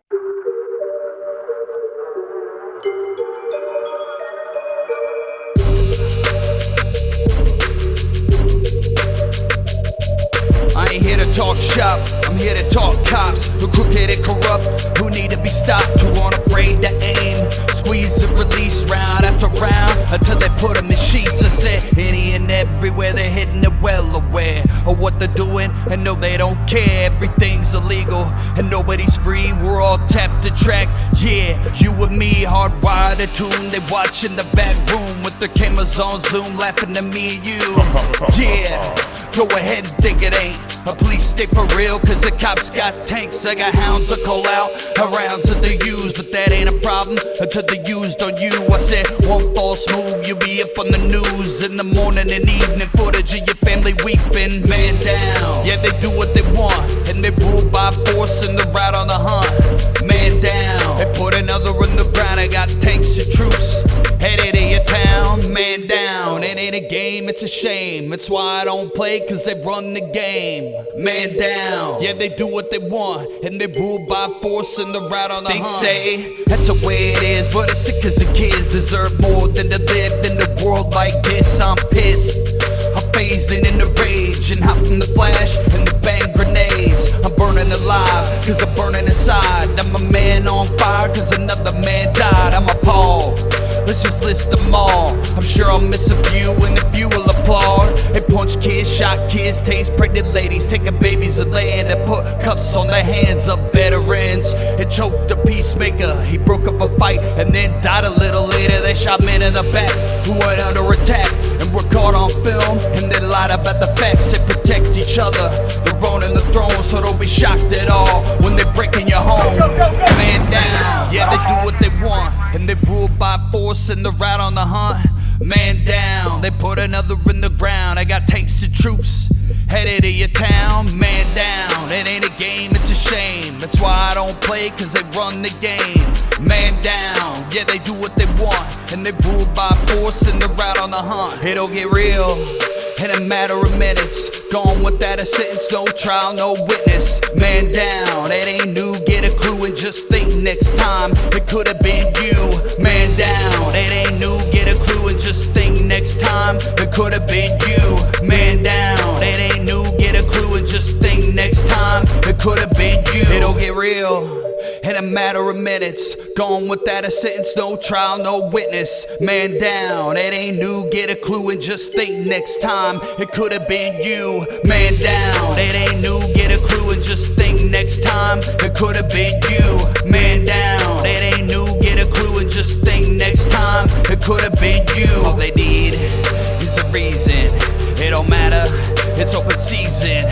I ain't here to talk shop, I'm here to talk cops who crooked and corrupt, who need to be stopped, who aren't afraid to aim, squeeze and release round after round until they put them in sheets. I said any and everywhere they're hitting it, well aware of what they're doing and know they don't care. Everything's illegal and nobody's free, we're all tapped to track. Yeah, you and me hardwired a tune. They watch in the back room with their cameras on Zoom, laughing at me and you. Yeah, go ahead and think it ain't. Police stay for real, cause the cops got tanks. I got hounds to call out, rounds that they use, but that ain't a problem until they used on you. I said, one false move, you'll be up on the news in the morning and evening. Footage of your family weeping, man down. Yeah, they do what they want, and they rule by force and they're out on the hunt. Man down, they put another in the ground. I got tanks and troops headed to game. That's why I don't play, cause they run the game. Man down, yeah, they do what they want, and they rule by force and they're out on the hunt. They say that's the way it is, but it's sick cause the kids deserve more than to live in a world like this. I'm pissed, I'm phased in the rage, and hop from the flash and the bang grenades. I'm burning alive, cause I'm burning inside. I'm a man on fire, cause another man died. I'm appalled, let's just list them all. I'm sure I'll miss a few, and a few will applaud. They punch kids, shot kids, taste pregnant ladies, taking babies to land and put cuffs on the hands of veterans. It choked a peacemaker, he broke up a fight and then died a little later. They shot men in the back who went under attack and were caught on film, and they lied about the facts. They protect each other, they're owning the throne, so don't be shocked at all when they're breaking your home. Man down, yeah, they do what they want, and they rule by force and they're out on the hunt. Man down, they put another in the ground. I got tanks and troops headed to your town. Man down, it ain't a game, it's a shame. That's why I don't play, cause they run the game. Man down, yeah, they do what they want, and they rule by force and they're out on the hunt. It'll get real in a matter of minutes. Gone without a sentence, no trial, no witness. Man down, it ain't new, get a clue and just think next time it could have been you. Man down, it ain't new, get a clue and just think next time it could have been you. Man down, it ain't new, get a clue and just think next time it could have been you. It'll get real in a matter of minutes. Gone without a sentence, no trial, no witness. Man down, it ain't new, get a clue and just think next time it could have been you. Man down, it ain't new, get a clue and just think next time it could have been you. Man down, it ain't new, get a clue and just think next time it could have been you. All they need is a reason, it don't matter, it's open season.